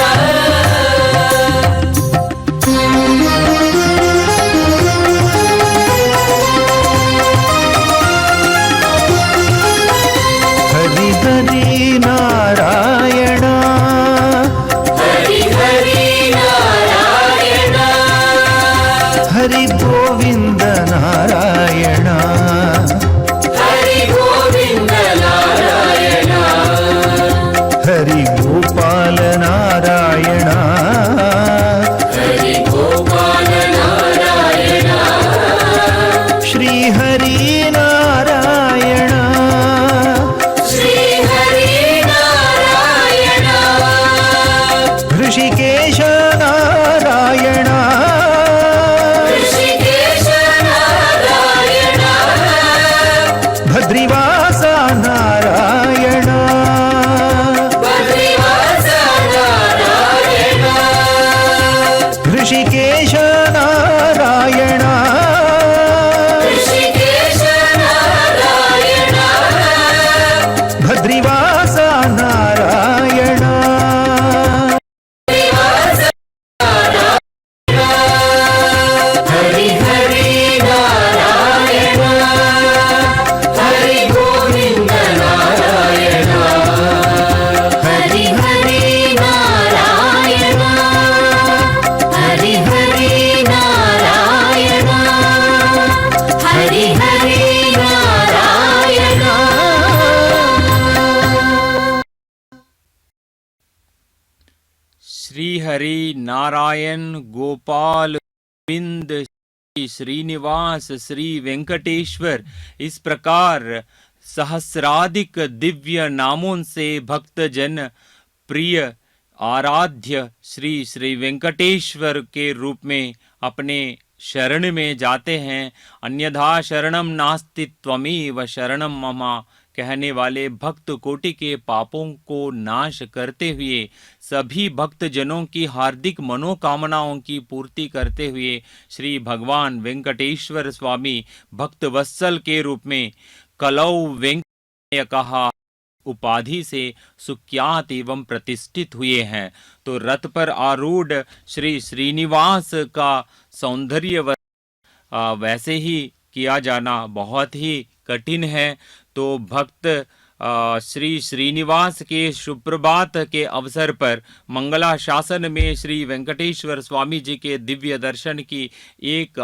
हरि हरि नारायण हरि हरि नारायण हरि गोविंद नारायण हरि गोविंद नारायण हरि गोपाल नारायण हरि गोपाल नारायण श्री हरि नारायण श्री हरि नारायण ऋषिकेश नारायण ऋषिकेश नारायण भद्रिवास नारायण बद्रीवास नारायण ऋषिकेश नारायण ऋषिकेश नारायण भद्रिवास नारायण बद्रीवास हरि हरि नारायण हरि गोविंद नारायण हरि हरि नारायण हरि हरि नारायण हरि हरि नारायण श्री हरि नारायण गोपाल गोविंद श्री श्रीनिवास श्री वेंकटेश्वर, इस प्रकार सहस्राधिक दिव्य नामों से भक्त जन प्रिय आराध्य श्री श्री वेंकटेश्वर के रूप में अपने शरण में जाते हैं। अन्यथा शरणम नास्ति त्वमेव शरणम मम कहने वाले भक्त कोटि के पापों को नाश करते हुए सभी भक्त जनों की हार्दिक मनोकामनाओं की पूर्ति करते हुए श्री भगवान वेंकटेश्वर स्वामी भक्त वत्सल के रूप में कलौ वेंकटेय कहा उपाधि से सुख्यात एवं प्रतिष्ठित हुए हैं। तो रथ पर आरूढ़ श्री श्रीनिवास का सौंदर्य वैसे ही किया जाना बहुत ही कठिन है। तो भक्त श्री श्रीनिवास के सुप्रभात के अवसर पर मंगला शासन में श्री वेंकटेश्वर स्वामी जी के दिव्य दर्शन की एक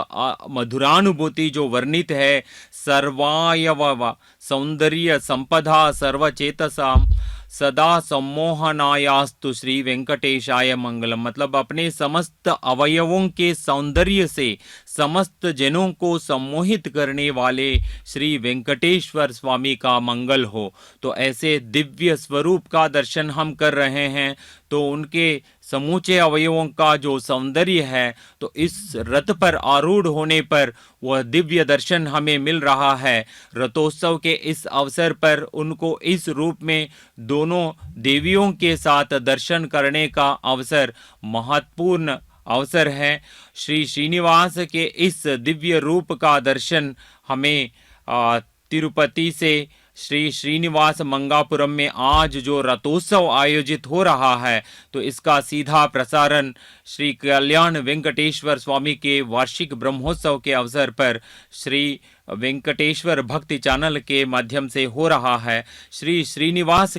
मधुरानुभूति जो वर्णित है, सर्वायव सौंदर्य संपदा सर्वचेतसाम सदा सम्मोहनायास्तु श्री वेंकटेशाय मंगलम। मतलब अपने समस्त अवयवों के सौंदर्य से समस्त जनों को सम्मोहित करने वाले श्री वेंकटेश्वर स्वामी का मंगल हो। तो ऐसे दिव्य स्वरूप का दर्शन हम कर रहे हैं, तो उनके समूचे अवयवों का जो सौंदर्य है, तो इस रथ पर आरूढ़ होने पर वह दिव्य दर्शन हमें मिल रहा है। रथोत्सव के इस अवसर पर उनको इस रूप में दोनों देवियों के साथ दर्शन करने का अवसर महत्वपूर्ण अवसर है। श्री श्रीनिवास के इस दिव्य रूप का दर्शन हमें तिरुपति से श्री श्रीनिवास मंगापुरम में आज जो रथोत्सव आयोजित हो रहा है, तो इसका सीधा प्रसारण श्री कल्याण वेंकटेश्वर स्वामी के वार्षिक ब्रह्मोत्सव के अवसर पर श्री वेंकटेश्वर भक्ति चैनल के माध्यम से हो रहा है। श्री श्रीनिवास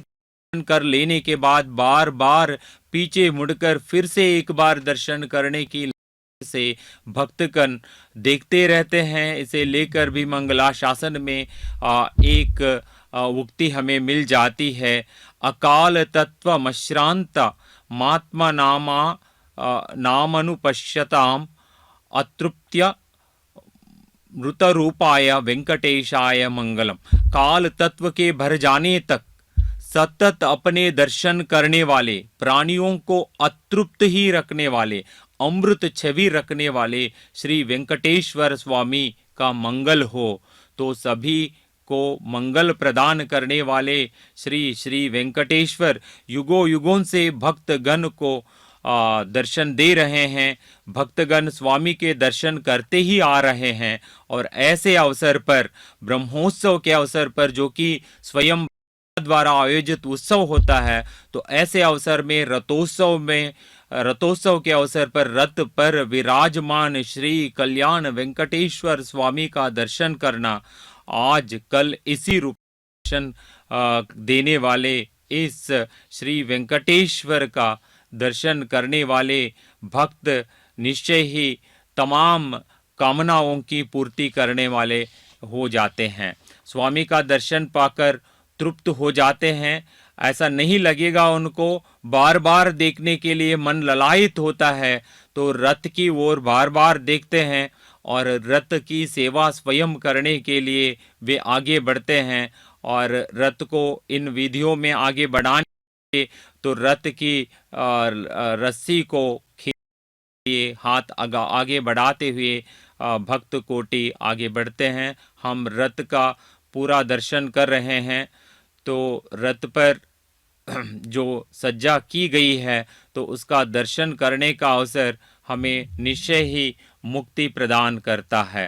कर लेने के बाद बार बार पीछे मुड़कर फिर से एक बार दर्शन करने की से भक्तगण देखते रहते हैं। इसे लेकर भी मंगलाशासन में एक उक्ति हमें मिल जाती है, अकाल तत्व मश्रांत महात्मा नामा नामनुपश्यताम अतृप्त्य मृत रूपाय वेंकटेशाय मंगलम। काल तत्व के भर जाने तक सतत अपने दर्शन करने वाले, प्राणियों को अतृप्त ही रखने वाले, अमृत छवि रखने वाले श्री वेंकटेश्वर स्वामी का मंगल हो। तो सभी को मंगल प्रदान करने वाले श्री श्री वेंकटेश्वर युगों युगों से भक्तगण को दर्शन दे रहे हैं। भक्तगण स्वामी के दर्शन करते ही आ रहे हैं। और ऐसे अवसर पर, ब्रह्मोत्सव के अवसर पर, जो कि स्वयं द्वारा आयोजित उत्सव होता है, तो ऐसे अवसर में रथोत्सव के अवसर पर रथ पर विराजमान श्री कल्याण वेंकटेश्वर स्वामी का दर्शन करना, आज कल इसी रूप दर्शन देने वाले इस श्री वेंकटेश्वर का दर्शन करने वाले भक्त निश्चय ही तमाम कामनाओं की पूर्ति करने वाले हो जाते हैं। स्वामी का दर्शन पाकर तृप्त हो जाते हैं। ऐसा नहीं लगेगा उनको, बार बार देखने के लिए मन ललायित होता है, तो रथ की ओर बार बार देखते हैं और रथ की सेवा स्वयं करने के लिए वे आगे बढ़ते हैं। और रथ को इन विधियों में आगे बढ़ाने तो रथ की रस्सी को खींचे हाथ आगे बढ़ाते हुए भक्त कोटि आगे बढ़ते हैं। हम रथ का पूरा दर्शन कर रहे हैं। तो रथ पर जो सज्जा की गई है, तो उसका दर्शन करने का अवसर हमें निश्चय ही मुक्ति प्रदान करता है।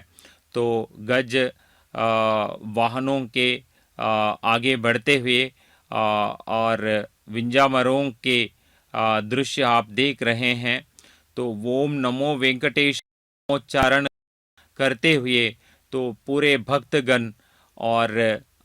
तो गज वाहनों के आगे बढ़ते हुए और विंजामरों के दृश्य आप देख रहे हैं। तो ओम नमो वेंकटेश उच्चारण करते हुए तो पूरे भक्तगण और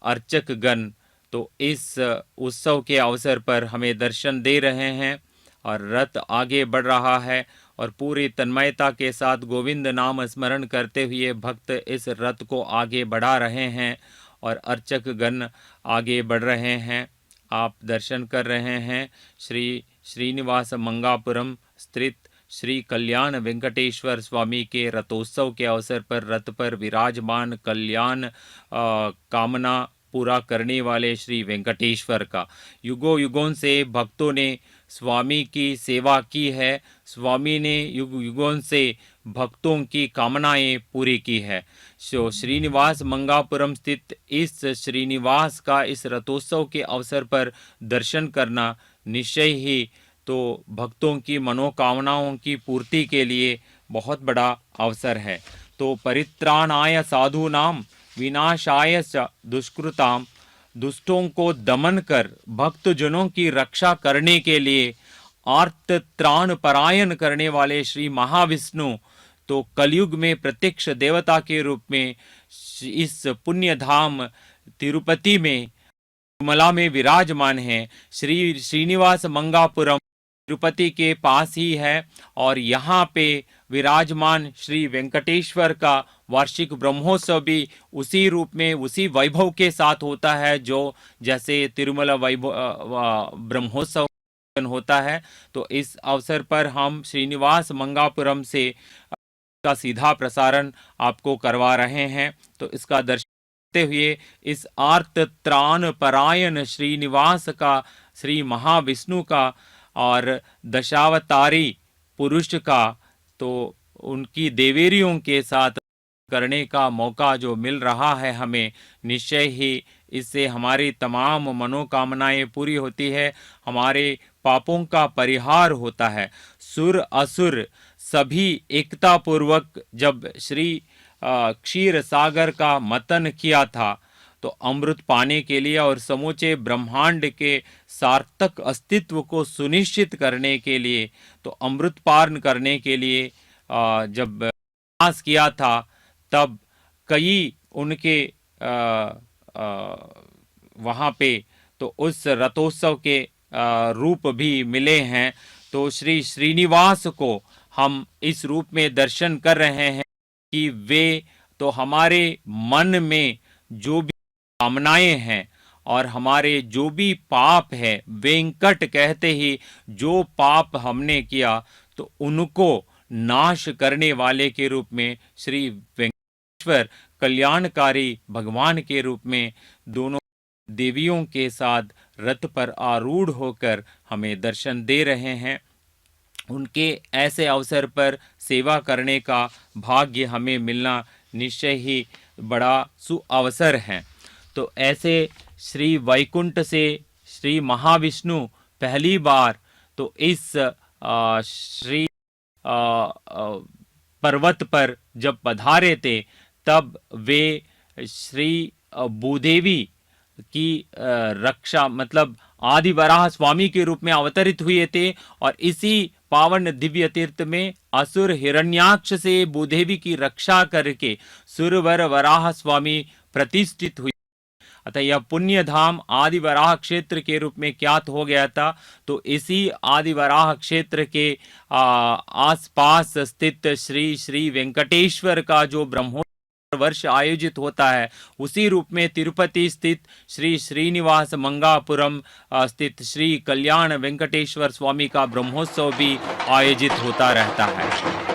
अर्चकगण तो इस उत्सव के अवसर पर हमें दर्शन दे रहे हैं। और रथ आगे बढ़ रहा है और पूरी तन्मयता के साथ गोविंद नाम स्मरण करते हुए भक्त इस रथ को आगे बढ़ा रहे हैं और अर्चक गण आगे बढ़ रहे हैं। आप दर्शन कर रहे हैं श्री श्रीनिवास मंगापुरम स्थित श्री कल्याण वेंकटेश्वर स्वामी के रथोत्सव के अवसर पर रथ पर विराजमान कल्याण कामना पूरा करने वाले श्री वेंकटेश्वर का। युगों युगों से भक्तों ने स्वामी की सेवा की है। स्वामी ने युगों से भक्तों की कामनाएं पूरी की है। सो श्रीनिवास मंगापुरम स्थित इस श्रीनिवास का इस रथोत्सव के अवसर पर दर्शन करना निश्चय ही तो भक्तों की मनोकामनाओं की पूर्ति के लिए बहुत बड़ा अवसर है। तो परित्राणाय साधूनाम विनाशाय च दुष्कृताम, दुष्टों को दमन कर भक्तजनों की रक्षा करने के लिए आर्त त्राण परायण करने वाले श्री महाविष्णु तो कलयुग में प्रत्यक्ष देवता के रूप में इस पुण्य धाम तिरुपति में तिरुमला में विराजमान है। श्री श्रीनिवास मंगापुरम तिरुपति के पास ही है और यहाँ पे विराजमान श्री वेंकटेश्वर का वार्षिक ब्रह्मोत्सव भी उसी रूप में उसी वैभव के साथ होता है जो जैसे तिरुमला वैभव ब्रह्मोत्सव होता है। तो इस अवसर पर हम श्रीनिवास मंगापुरम से का सीधा प्रसारण आपको करवा रहे हैं। तो इसका दर्शन करते हुए इस आर्त त्राण परायण श्रीनिवास का, श्री महाविष्णु का और दशावतारी पुरुष का तो उनकी देवेरियों के साथ करने का मौका जो मिल रहा है हमें, निश्चय ही इससे हमारी तमाम मनोकामनाएं पूरी होती है, हमारे पापों का परिहार होता है। सुर असुर सभी एकता पूर्वक जब श्री क्षीर सागर का मतन किया था, तो अमृत पाने के लिए और समूचे ब्रह्मांड के सार्थक अस्तित्व को सुनिश्चित करने के लिए, तो अमृत पान करने के लिए जब प्रयास किया था, तब कई उनके वहाँ पे तो उस रथोत्सव के रूप भी मिले हैं। तो श्री श्रीनिवास को हम इस रूप में दर्शन कर रहे हैं कि वे तो हमारे मन में जो भी कामनाएं हैं और हमारे जो भी पाप है, वेंकट कहते ही जो पाप हमने किया तो उनको नाश करने वाले के रूप में श्री वेंकटेश्वर कल्याणकारी भगवान के रूप में दोनों देवियों के साथ रथ पर आरूढ़ होकर हमें दर्शन दे रहे हैं। उनके ऐसे अवसर पर सेवा करने का भाग्य हमें मिलना निश्चय ही बड़ा सुअवसर है। तो ऐसे श्री वैकुंठ से श्री महाविष्णु पहली बार तो इस श्री पर्वत पर जब पधारे थे, तब वे श्री भूदेवी की रक्षा मतलब आदि वराह स्वामी के रूप में अवतरित हुए थे और इसी पावन दिव्य तीर्थ में असुर हिरण्याक्ष से भूदेवी की रक्षा करके सुरवर वराह स्वामी प्रतिष्ठित हुए। अतः यह पुण्य धाम आदि वराह क्षेत्र के रूप में ख्यात हो गया था। तो इसी आदि वराह क्षेत्र के आसपास स्थित श्री श्री वेंकटेश्वर का जो ब्रह्मोत्सव वर्ष आयोजित होता है, उसी रूप में तिरुपति स्थित श्री श्रीनिवास मंगापुरम स्थित श्री कल्याण वेंकटेश्वर स्वामी का ब्रह्मोत्सव भी आयोजित होता रहता है।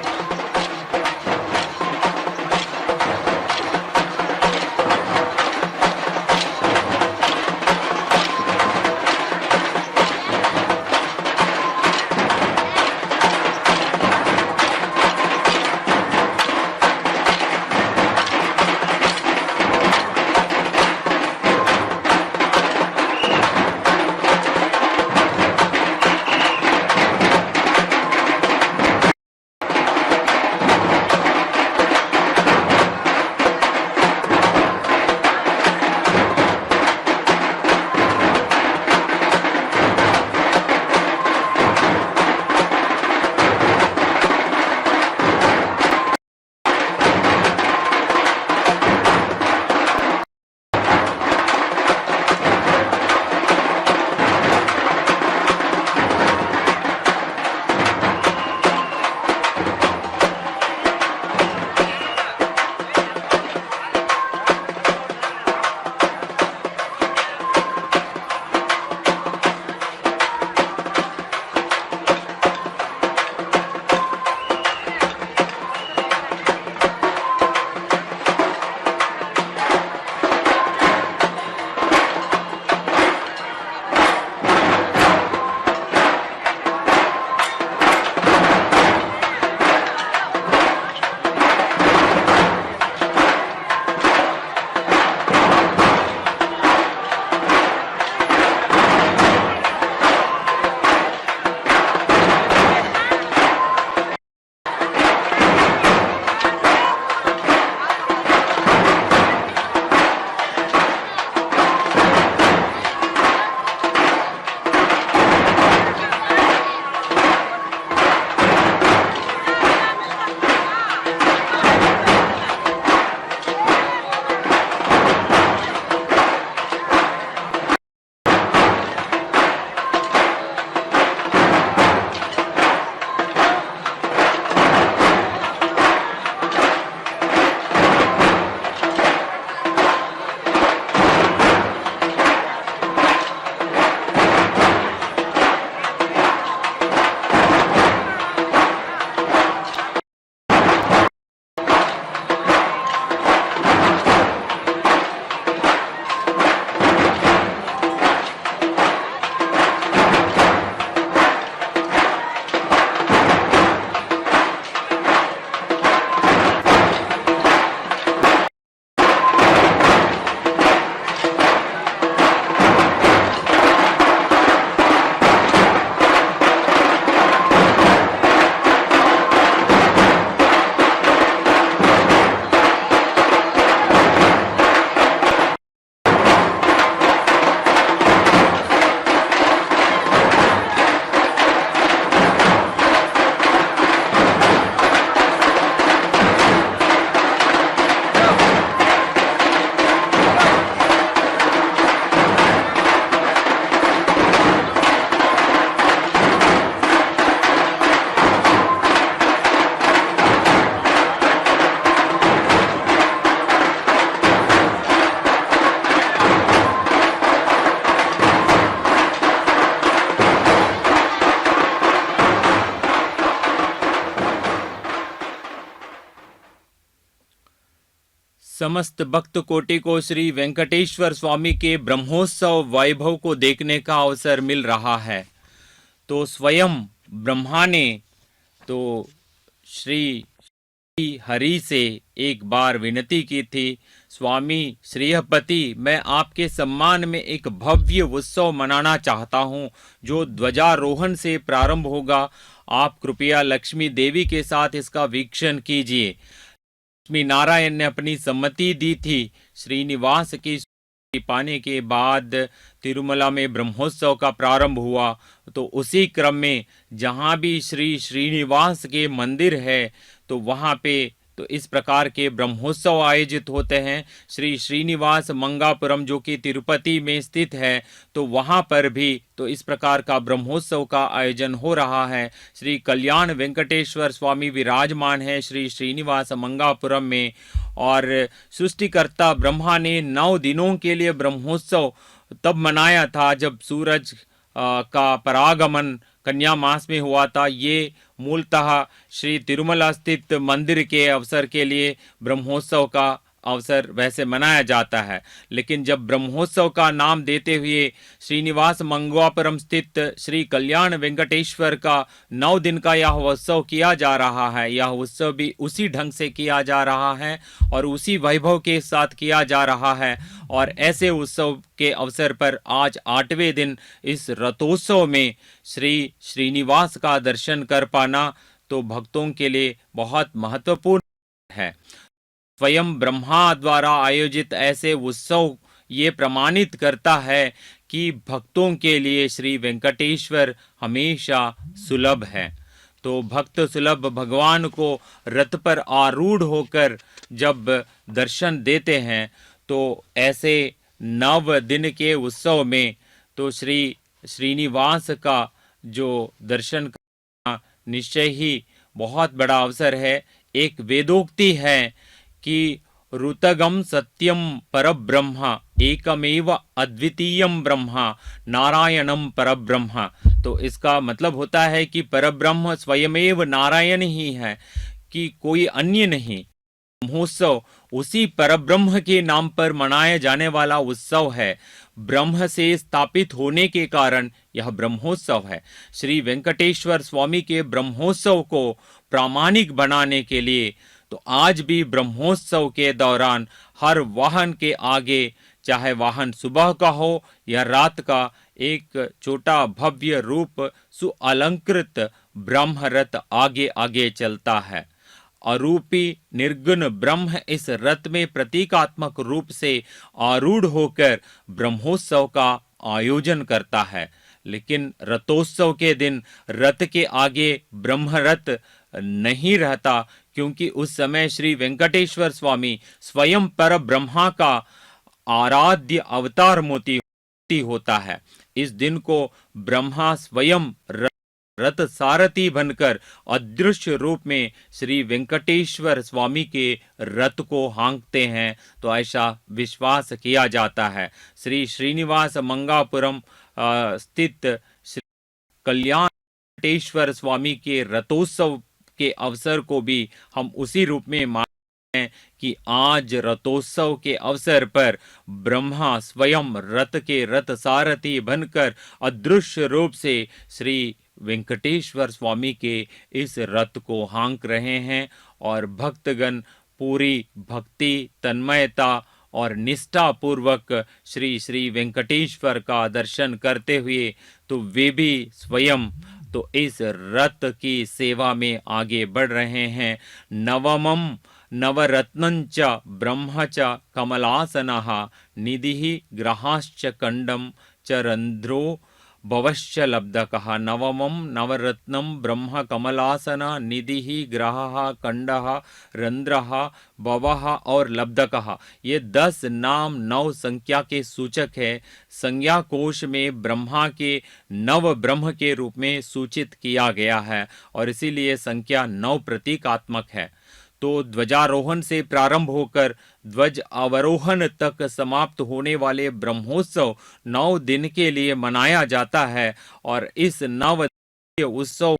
समस्त भक्त कोटि को श्री वेंकटेश्वर स्वामी के ब्रह्मोत्सव वैभव को देखने का अवसर मिल रहा है। तो स्वयं ब्रह्मा ने तो श्री हरि से एक बार विनती की थी, स्वामी श्रीहपति, मैं आपके सम्मान में एक भव्य उत्सव मनाना चाहता हूँ जो ध्वजारोहण से प्रारंभ होगा। आप कृपया लक्ष्मी देवी के साथ इसका वीक्षण कीजिए। लक्ष्मी नारायण ने अपनी सम्मति दी थी। श्रीनिवास की पाने के बाद तिरुमला में ब्रह्मोत्सव का प्रारंभ हुआ। तो उसी क्रम में जहाँ भी श्री श्रीनिवास के मंदिर है तो वहाँ पे तो इस प्रकार के ब्रह्मोत्सव आयोजित होते हैं। श्री श्रीनिवास मंगापुरम जो कि तिरुपति में स्थित है, तो वहाँ पर भी तो इस प्रकार का ब्रह्मोत्सव का आयोजन हो रहा है। श्री कल्याण वेंकटेश्वर स्वामी विराजमान है श्री श्रीनिवास मंगापुरम में। और सृष्टिकर्ता ब्रह्मा ने 9 दिनों के लिए ब्रह्मोत्सव तब मनाया था जब सूरज का परागमन कन्या मास में हुआ था। ये मूलतः श्री तिरुमला स्थित मंदिर के अवसर के लिए ब्रह्मोत्सव का अवसर वैसे मनाया जाता है, लेकिन जब ब्रह्मोत्सव का नाम देते हुए श्रीनिवास मंगापुरम स्थित श्री कल्याण वेंकटेश्वर का 9 दिन का यह उत्सव किया जा रहा है, यह उत्सव भी उसी ढंग से किया जा रहा है और उसी वैभव के साथ किया जा रहा है। और ऐसे उत्सव के अवसर पर आज 8वें दिन इस रथोत्सव में श्री श्रीनिवास का दर्शन कर पाना तो भक्तों के लिए बहुत महत्वपूर्ण है। स्वयं ब्रह्मा द्वारा आयोजित ऐसे उत्सव ये प्रमाणित करता है कि भक्तों के लिए श्री वेंकटेश्वर हमेशा सुलभ है। तो भक्त सुलभ भगवान को रथ पर आरूढ़ होकर जब दर्शन देते हैं तो ऐसे 9 दिन के उत्सव में तो श्री श्रीनिवास का जो दर्शन करना निश्चय ही बहुत बड़ा अवसर है। एक वेदोक्ति है कि ऋतगम सत्यम परब्रह्म एकमेव अद्वितीयम ब्रह्मा नारायणम परब्रह्म। तो इसका मतलब होता है कि परब्रह्म स्वयमेव नारायण ही है, कि कोई अन्य नहीं। ब्रह्मोत्सव उसी परब्रह्म के नाम पर मनाया जाने वाला उत्सव है। ब्रह्म से स्थापित होने के कारण यह ब्रह्मोत्सव है। श्री वेंकटेश्वर स्वामी के ब्रह्मोत्सव को प्रामाणिक बनाने के लिए तो आज भी ब्रह्मोत्सव के दौरान हर वाहन के आगे, चाहे वाहन सुबह का हो या रात का, एक छोटा भव्य रूप सुअलंकृत ब्रह्मरथ आगे आगे चलता है। अरूपी निर्गुण ब्रह्म इस रथ में प्रतीकात्मक रूप से आरूढ़ होकर ब्रह्मोत्सव का आयोजन करता है। लेकिन रथोत्सव के दिन रथ के आगे ब्रह्मरथ नहीं रहता, क्योंकि उस समय श्री वेंकटेश्वर स्वामी स्वयं पर ब्रह्मा का आराध्य अवतार मोती होता है। इस दिन को ब्रह्मा स्वयं रथ सारथी बनकर अदृश्य रूप में श्री वेंकटेश्वर स्वामी के रथ को हाँकते हैं। तो ऐसा विश्वास किया जाता है। श्री श्रीनिवास मंगापुरम स्थित श्री कल्याण वेंकटेश्वर स्वामी के रथोत्सव के अवसर को भी हम उसी रूप में मानते हैं कि आज रथोत्सव के अवसर पर ब्रह्मा स्वयं रथ के रथ सारथी बनकर अदृश्य रूप से श्री वेंकटेश्वर स्वामी के इस रथ को हाँक रहे हैं। और भक्तगण पूरी भक्ति, तन्मयता और निष्ठा पूर्वक श्री श्री वेंकटेश्वर का दर्शन करते हुए तो वे भी स्वयं तो इस रथ की सेवा में आगे बढ़ रहे हैं। नवमम नवरत्नंच ब्रह्म च कमलासनः निधिः ग्रहाश्च कंडम च रंध्रो भवश्च लब्धकः। नवमम नवरत्नम ब्रह्म कमलासन निधिः ग्रहः कंडः रंध्रः भवः और लब्धकः। ये 10 नाम 9 संख्या के सूचक है। संज्ञा कोश में ब्रह्मा के नव ब्रह्म के रूप में सूचित किया गया है और इसीलिए संख्या 9 प्रतीकात्मक है। तो ध्वजारोहण से प्रारंभ होकर ध्वज अवरोहण तक समाप्त होने वाले ब्रह्मोत्सव 9 दिन के लिए मनाया जाता है। और इस 9 उत्सव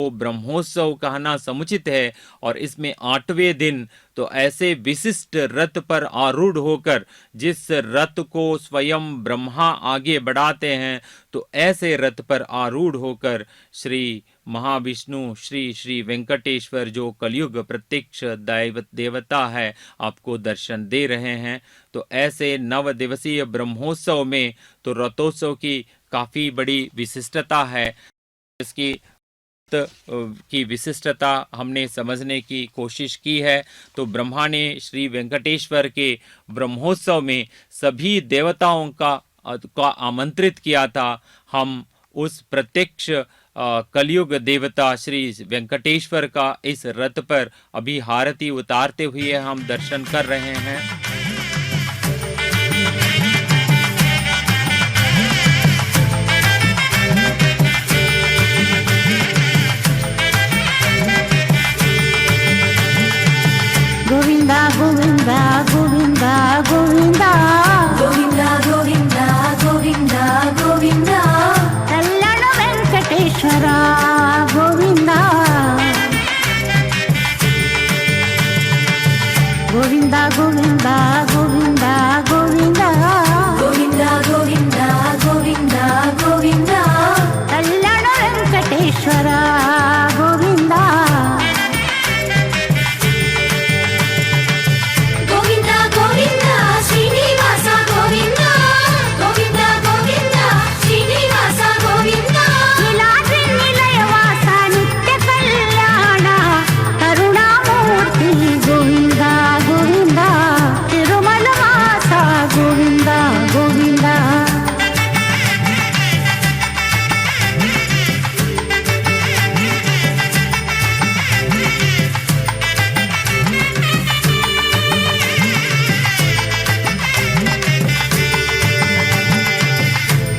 वो ब्रह्मोत्सव कहना समुचित है। और इसमें 8वें दिन तो ऐसे विशिष्ट रथ पर आरूढ़ होकर जिस रथ को स्वयं ब्रह्मा आगे बढ़ाते हैं, तो ऐसे रथ पर आरूढ़ होकर श्री महाविष्णु श्री श्री वेंकटेश्वर जो कलयुग प्रत्यक्ष देवता है आपको दर्शन दे रहे हैं। तो ऐसे 9 दिवसीय ब्रह्मोत्सव में तो रथोत्सव की काफी बड़ी विशिष्टता है। इसकी की विशिष्टता हमने समझने की कोशिश की है। तो ब्रह्मा ने श्री वेंकटेश्वर के ब्रह्मोत्सव में सभी देवताओं का आमंत्रित किया था। हम उस प्रत्यक्ष कलयुग देवता श्री वेंकटेश्वर का इस रथ पर अभी हारती उतारते हुए हम दर्शन कर रहे हैं। गोविंदा गोविंदा गोविंदा गोविंदा गोविंदा गोविंदा गोविंदा गोविंदा कल्याण वेंकटेश्वर गोविंदा गोविंदा गोविंदा गोविंदा गोविंदा गोविंदा गोविंदा गोविंदा गोविंदा कल्याण वेंकटेश्वर गोविंदा गोविंदा गोविंदा श्रीनिवास गोविंदा गोविंदा गोविंदा श्रीनिवास गोविंदा नीलाद्रि निलयवास नित्य कल्याण करुणामूर्ति गोविंदा गोविंदा तिरुमल वास गोविंदा गोविंदा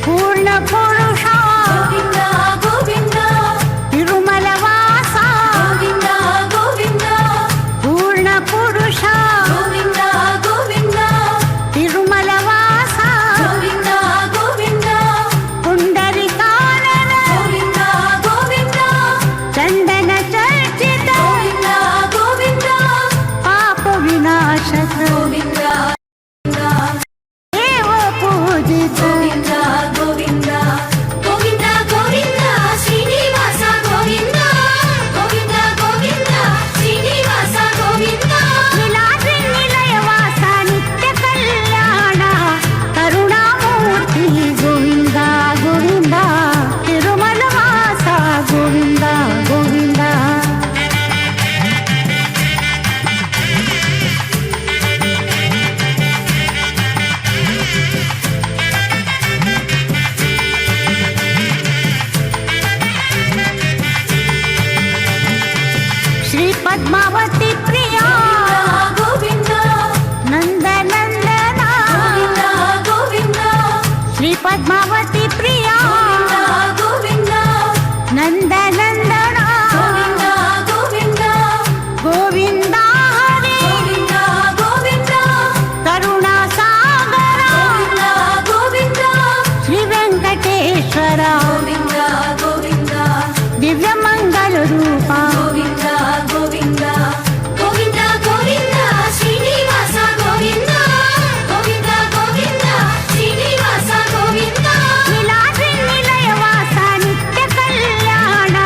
पूर्ण पुरुषा गोविंदा गोविंदा तिरुमल वास गोविंदा गोविंदा पूर्ण पुरुषा गोविंदा गोविंदा तिरुमल वास गोविंदा गोविंदा पुंडरीकानन गोविंदा गोविंदा चंदन चर्चित गोविंदा गोविंदा पाप विनाशक गोविंदा देव पूजित गोविंदा गोविंदा गोविंदा गोविंदा श्रीनिवास गोविंदा गोविंदा गोविंदा श्रीनिवास गोविंदा नीलाद्रि निलयवास नित्य कल्याण करुणामूर्ति गोविंदा गोविंदा तिरुमल वास गोविंदा गोविंदा श्री पद्मावती प्रिया गोविंदा नंद नंदना गोविंदा गोविंदा श्री पद्मावती प्रिया गोविंदा नंद नंदना गोविंदा गोविंदा गोविंदा हरे गोविंदा गोविंदा करुणा सागर गोविंदा गोविंदा श्री वेंकटेश्वर गोविंदा गोविंदा दिव्य मंगल रूपा गोविंदा गोविंदा गोविंदा गोविंदा श्रीनिवास गोविंदा गोविंदा गोविंदा श्रीनिवास गोविंदा नीलाद्रि निलयवास नित्य कल्याण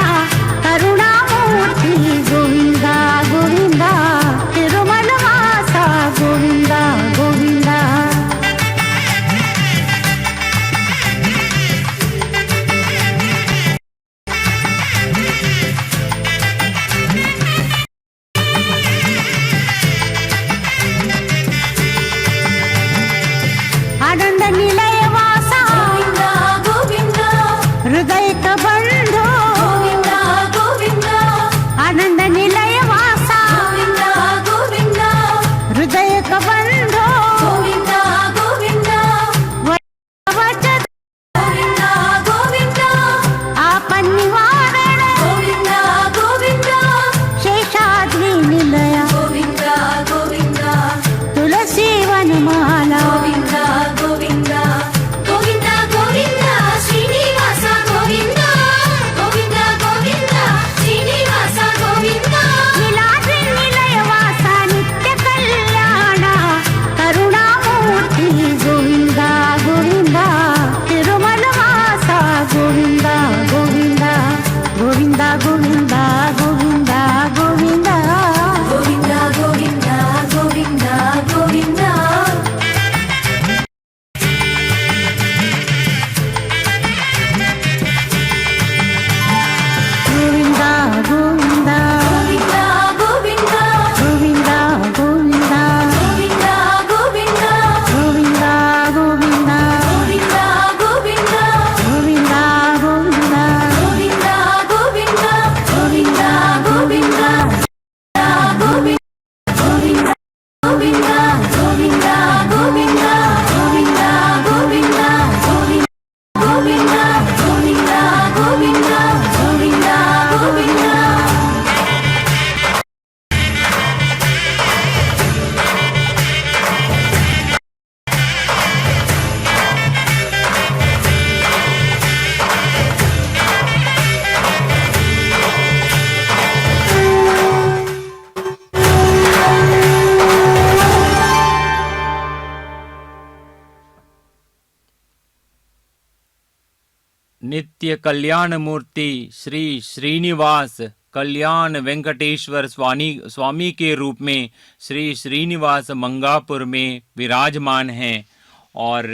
करुणामूर्ति गोविंदा गोविंदा तिरुमल वास गोविंदा गोविंदा आनंद निलयवास गोविंदा गोविंदा हृदय बंधु गोविंदा गोविंदा आनंद निलयवास गोविंदा गोविंदा हृदय बंधु गोविंदा गोविंदा वचन गोविंदा गोविंदा आपन निवारण गोविंदा गोविंदा शेषाद्रि निलय गोविंदा गोविंदा तुलसी वनमाला गोविंदा गोविंदा गोविंदा गोविंदा श्रीनिवास गोविंदा गोविंदा गोविंदा नित्य कल्याण मूर्ति श्री श्रीनिवास कल्याण वेंकटेश्वर स्वामी के रूप में श्री श्रीनिवास मंगापुर में विराजमान हैं। और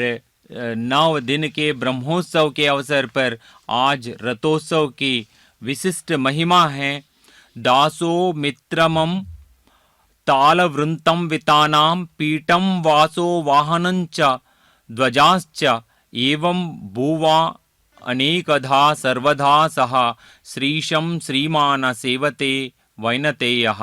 9 दिन के ब्रह्मोत्सव के अवसर पर आज रथोत्सव की विशिष्ट महिमा है। दासो मित्रमं तालवृन्तं वितानां पीठं वासो वाहनञ्च ध्वजाश्च एवं भुवा अनेकधा सर्वधा सह श्रीशं श्रीमान सेवते वैनतेयः।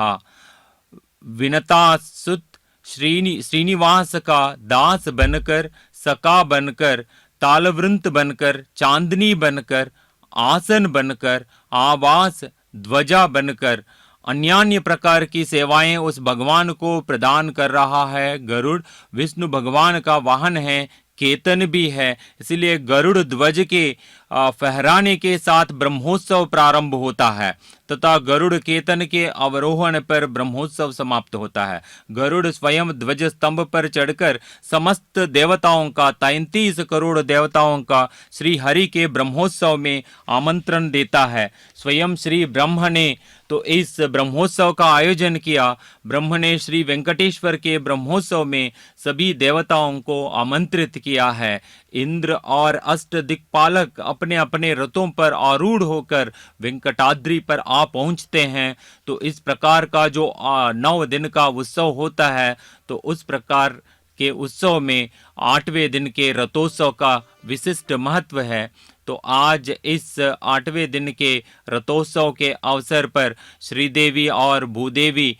विनता सुत श्रीनिवास का दास बनकर, सखा बनकर, तालवृंत बनकर, चांदनी बनकर, आसन बनकर, आवास ध्वजा बनकर अन्यान्य प्रकार की सेवाएं उस भगवान को प्रदान कर रहा है। गरुड़ विष्णु भगवान का वाहन है, केतन भी है, इसलिए गरुड़ ध्वज के फहराने के साथ ब्रह्मोत्सव प्रारंभ होता है तथा गरुड़ केतन के अवरोहण पर ब्रह्मोत्सव समाप्त होता है। गरुड़ स्वयं ध्वज स्तंभ पर चढ़कर समस्त देवताओं का 33 करोड़ देवताओं का श्री हरि के ब्रह्मोत्सव में आमंत्रण देता है। स्वयं श्री ब्रह्म ने तो इस ब्रह्मोत्सव का आयोजन किया। ब्रह्म ने श्री वेंकटेश्वर के ब्रह्मोत्सव में सभी देवताओं को आमंत्रित किया है। इंद्र और अष्ट दिक्पालक अपने अपने रथों पर आरूढ़ होकर वेंकटाद्रि पर आ पहुंचते हैं। तो इस प्रकार का जो 9 दिन का उत्सव होता है, तो उस प्रकार के उत्सव में 8वें दिन के रथोत्सव का विशिष्ट महत्व है। तो आज इस 8वें दिन के रथोत्सव के अवसर पर श्रीदेवी और भूदेवी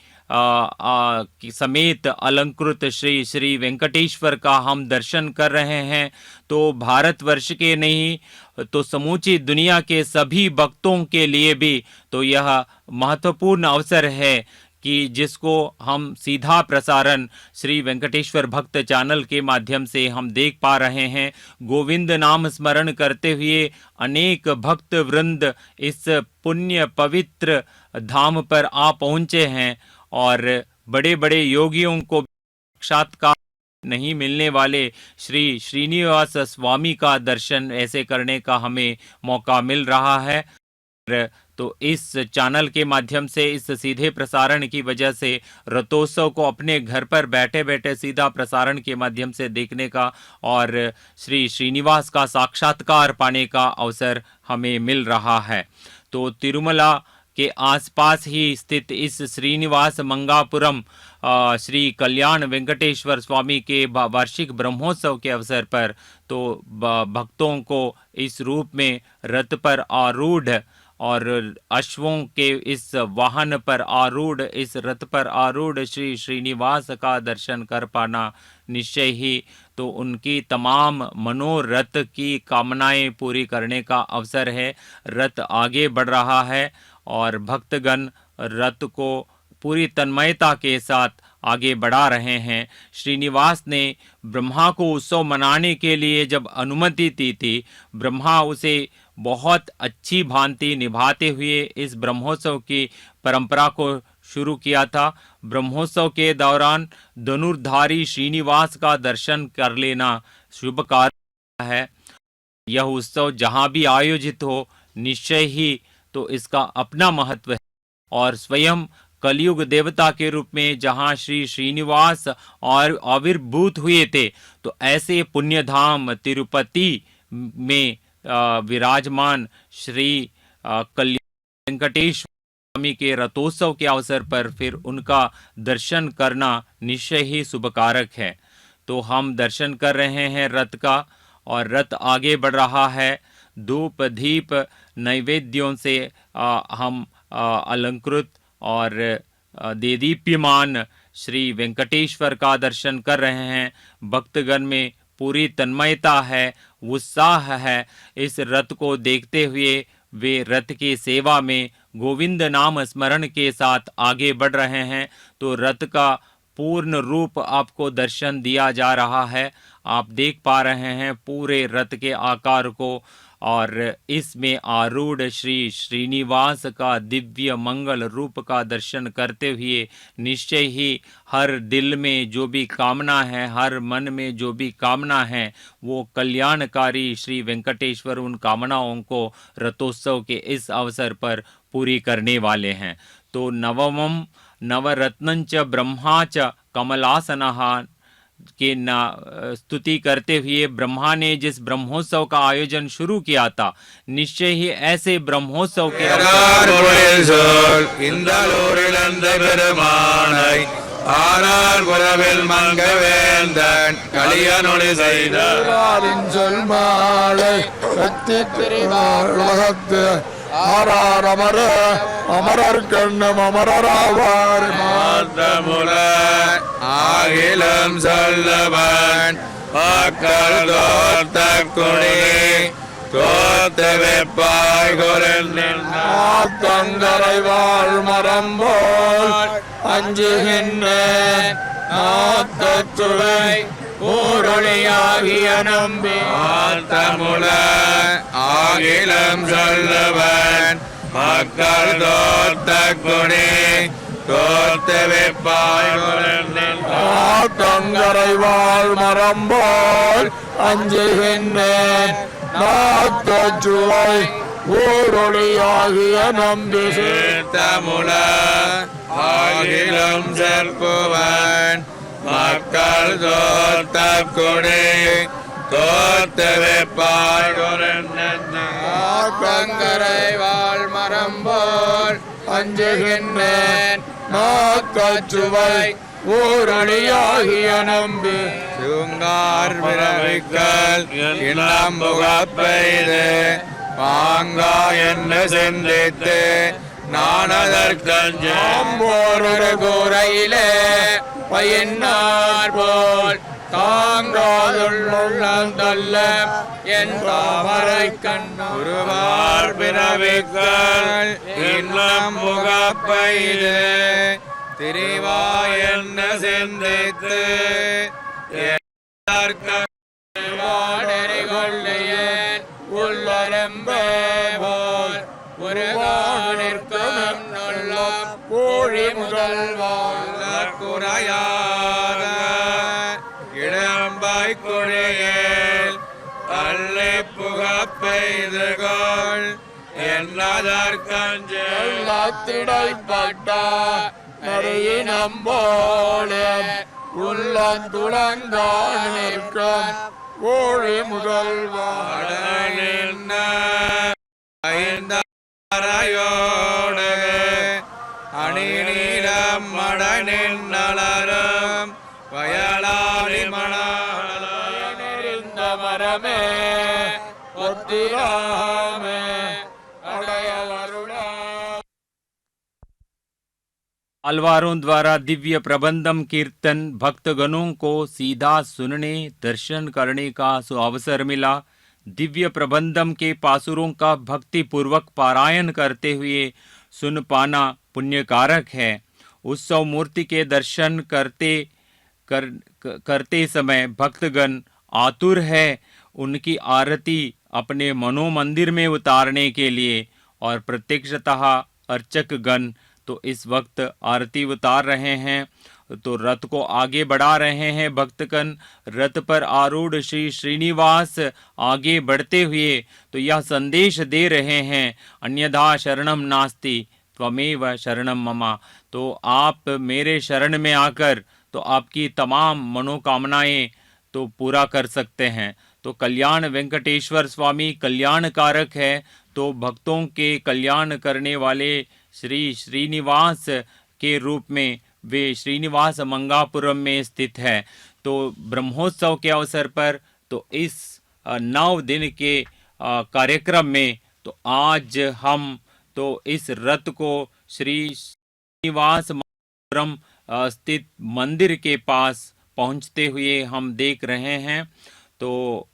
समेत अलंकृत श्री श्री वेंकटेश्वर का हम दर्शन कर रहे हैं। तो भारतवर्ष के नहीं तो समूची दुनिया के सभी भक्तों के लिए भी तो यह महत्वपूर्ण अवसर है कि जिसको हम सीधा प्रसारण श्री वेंकटेश्वर भक्त चैनल के माध्यम से हम देख पा रहे हैं। गोविंद नाम स्मरण करते हुए अनेक भक्त वृंद इस पुण्य पवित्र धाम पर आ पहुँचे हैं और बड़े बड़े योगियों को साक्षात्कार नहीं मिलने वाले श्री श्रीनिवास स्वामी का दर्शन ऐसे करने का हमें मौका मिल रहा है। तो इस चैनल के माध्यम से इस सीधे प्रसारण की वजह से रथोत्सव को अपने घर पर बैठे बैठे सीधा प्रसारण के माध्यम से देखने का और श्री श्रीनिवास का साक्षात्कार पाने का अवसर हमें मिल रहा है। तो तिरुमला के आसपास ही स्थित इस श्रीनिवास मंगापुरम श्री कल्याण वेंकटेश्वर स्वामी के वार्षिक ब्रह्मोत्सव के अवसर पर तो भक्तों को इस रूप में रथ पर आरूढ़ और अश्वों के इस वाहन पर आरूढ़, इस रथ पर आरूढ़ श्री श्रीनिवास का दर्शन कर पाना निश्चय ही तो उनकी तमाम मनोरथ की कामनाएं पूरी करने का अवसर है। रथ आगे बढ़ रहा है और भक्तगण रथ को पूरी तन्मयता के साथ आगे बढ़ा रहे हैं। श्रीनिवास ने ब्रह्मा को उत्सव मनाने के लिए जब अनुमति दी थी, ब्रह्मा उसे बहुत अच्छी भांति निभाते हुए इस ब्रह्मोत्सव की परंपरा को शुरू किया था। ब्रह्मोत्सव के दौरान धनुर्धारी श्रीनिवास का दर्शन कर लेना शुभ कार्य है। यह उत्सव जहाँ भी आयोजित हो निश्चय ही तो इसका अपना महत्व है और स्वयं कलयुग देवता के रूप में जहाँ श्री श्रीनिवास और आविर्भूत हुए थे, तो ऐसे पुण्यधाम तिरुपति में विराजमान श्री कल्याण वेंकटेश्वर स्वामी के रथोत्सव के अवसर पर फिर उनका दर्शन करना निश्चय ही शुभकारक है। तो हम दर्शन कर रहे हैं रथ का और रथ आगे बढ़ रहा है। धूप दीप नैवेद्यों से हम अलंकृत और देदीप्यमान श्री वेंकटेश्वर का दर्शन कर रहे हैं। भक्तगण में पूरी तन्मयता है, उत्साह है। इस रथ को देखते हुए वे रथ की सेवा में गोविंद नाम स्मरण के साथ आगे बढ़ रहे हैं। तो रथ का पूर्ण रूप आपको दर्शन दिया जा रहा है। आप देख पा रहे हैं पूरे रथ के आकार को, और इसमें आरूढ़ श्री श्रीनिवास का दिव्य मंगल रूप का दर्शन करते हुए निश्चय ही हर दिल में जो भी कामना है, हर मन में जो भी कामना है, वो कल्याणकारी श्री वेंकटेश्वर उन कामनाओं को रथोत्सव के इस अवसर पर पूरी करने वाले हैं। तो नवमम नवरत्नंच ब्रह्मा च कमलासनः के स्तुति करते हुए ब्रह्मा ने जिस ब्रह्मोत्सव का आयोजन शुरू किया था, निश्चय ही ऐसे ब्रह्मोत्सव के இந்தலூரிழந்த பெருமானை ஆரார் குரவில் மங்கவேந்தன் கலியனொளி செய்தாரின் சொல் மாலை உலகத்து ஆரார் அமர அமரர் கண்ணம் அமரராவார் மாத்தமுல ஆகிலம் சொல்லவன் மக்கள் தோத்த குடி தோத்த வெப்பாய் குரந்தரை வாழ் மரம் போல் அஞ்சுகின்ற நாத்தச்சுவை ஊரொளியாகிய நம்பி ஆத்தமுல ஆகிலம் சொல்லவன் மக்கள் தோத்த குடி தோத்த வெப்பாய் குரந்தரை வாழ் மரம் போல் அஞ்சுகின்றேன் நாத்தச்சுவை ஊரொளியாகிய நம்பி தமிழ ஆகிலம் செல்குவன் மக்கள் தோத்த குடி தோத்த வெப்பாய் குரந்தரை வாழ் மரம் போல் அஞ்சுகின்றேன் நாத்தச்சுவை ஊரொளியாகிய நம்பி சுங்கார் பிறவிக்கல் இனம் புகப்பெய்து பாங்கா என்று சிந்தித்து நானதற்கஞ்சோரு கூரையிலே பயின்னார் போல் தாங்காதுள்ளம் தல்ல என் தாமரை கண்ணுருவார் பிறவிக்கல் இன்னம் புகப்பெய்து திரிவாய் என்ன சிந்தித்து கொள்ளையன் உள்ளரம்பே போல் ஒரு நிற்கும் நல்ல கோழி முதல்வாழ குறையாக இடம்பாய் குழையல் தள்ளி புகப்பெய்துகள் என்னதற்கஞ்சிடைப்பட்ட நரியினம் போல உள்ளந்துளங்கான் நிற்கும் கோழி முதல்வாழ ஐந்தரையோடு அணி நீளம் மடனின் நலரும் வயலாளி மணாலிருந்த மரமே ஒத்திராமே அடையவருடா अलवारों द्वारा दिव्य प्रबंधम कीर्तन भक्तगणों को सीधा सुनने दर्शन करने का सुअवसर मिला। दिव्य प्रबंधम के पासुरों का भक्ति पूर्वक पारायण करते हुए सुन पाना पुण्यकारक है। उत्सव मूर्ति के दर्शन करते समय भक्तगण आतुर है उनकी आरती अपने मनोमंदिर में उतारने के लिए, और प्रत्यक्षतः अर्चक गण तो इस वक्त आरती उतार रहे हैं, तो रथ को आगे बढ़ा रहे हैं। भक्तगण रथ पर आरूढ़ श्री श्रीनिवास आगे बढ़ते हुए तो यह संदेश दे रहे हैं, अन्यथा शरणम नास्ति त्वमेव शरणम ममा। तो आप मेरे शरण में आकर तो आपकी तमाम मनोकामनाएं तो पूरा कर सकते हैं। तो कल्याण वेंकटेश्वर स्वामी कल्याणकारक है, तो भक्तों के कल्याण करने वाले श्री श्रीनिवास के रूप में वे श्रीनिवास मंगापुरम में स्थित है। तो ब्रह्मोत्सव के अवसर पर तो इस 9 दिन के कार्यक्रम में तो आज हम तो इस रथ को श्री श्रीनिवास मंगापुरम स्थित मंदिर के पास पहुंचते हुए हम देख रहे हैं। तो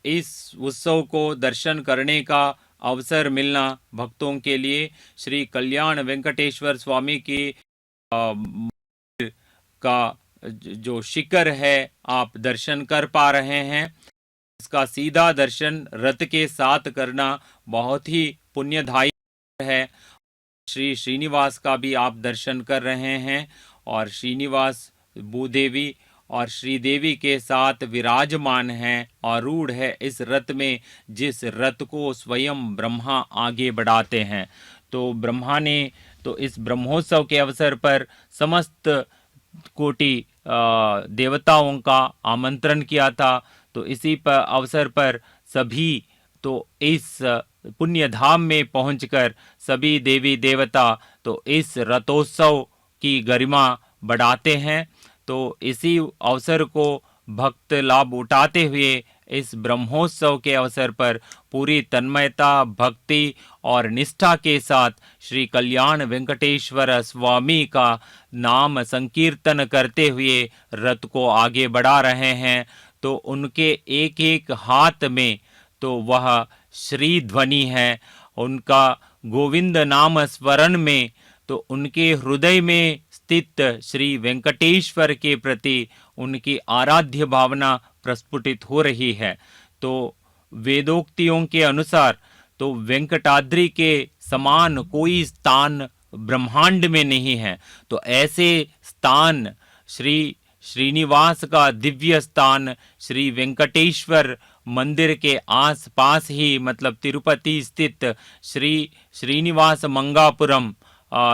इस उत्सव को दर्शन करने का अवसर मिलना भक्तों के लिए श्री कल्याण वेंकटेश्वर स्वामी की का जो शिखर है आप दर्शन कर पा रहे हैं। इसका सीधा दर्शन रथ के साथ करना बहुत ही पुण्यदायी है। श्री श्रीनिवास का भी आप दर्शन कर रहे हैं और श्रीनिवास भूदेवी और श्रीदेवी के साथ विराजमान हैं और रूढ़ है इस रथ में, जिस रथ को स्वयं ब्रह्मा आगे बढ़ाते हैं। तो ब्रह्मा ने तो इस ब्रह्मोत्सव के अवसर पर समस्त कोटि देवताओं का आमंत्रण किया था। तो इसी पर अवसर पर सभी तो इस पुण्य धाम में पहुंचकर सभी देवी देवता तो इस रथोत्सव की गरिमा बढ़ाते हैं। तो इसी अवसर को भक्त लाभ उठाते हुए इस ब्रह्मोत्सव के अवसर पर पूरी तन्मयता, भक्ति और निष्ठा के साथ श्री कल्याण वेंकटेश्वर स्वामी का नाम संकीर्तन करते हुए रथ को आगे बढ़ा रहे हैं। तो उनके एक एक हाथ में तो वह श्री ध्वनि है, उनका गोविंद नाम स्मरण में तो उनके हृदय में स्थित श्री वेंकटेश्वर के प्रति उनकी आराध्य भावना प्रस्फुटित हो रही है। तो वेदोक्तियों के अनुसार तो वेंकटाद्रि के समान कोई स्थान ब्रह्मांड में नहीं है। तो ऐसे स्थान श्री श्रीनिवास का दिव्य स्थान श्री वेंकटेश्वर मंदिर के आसपास ही, मतलब तिरुपति स्थित श्री श्रीनिवास मंगापुरम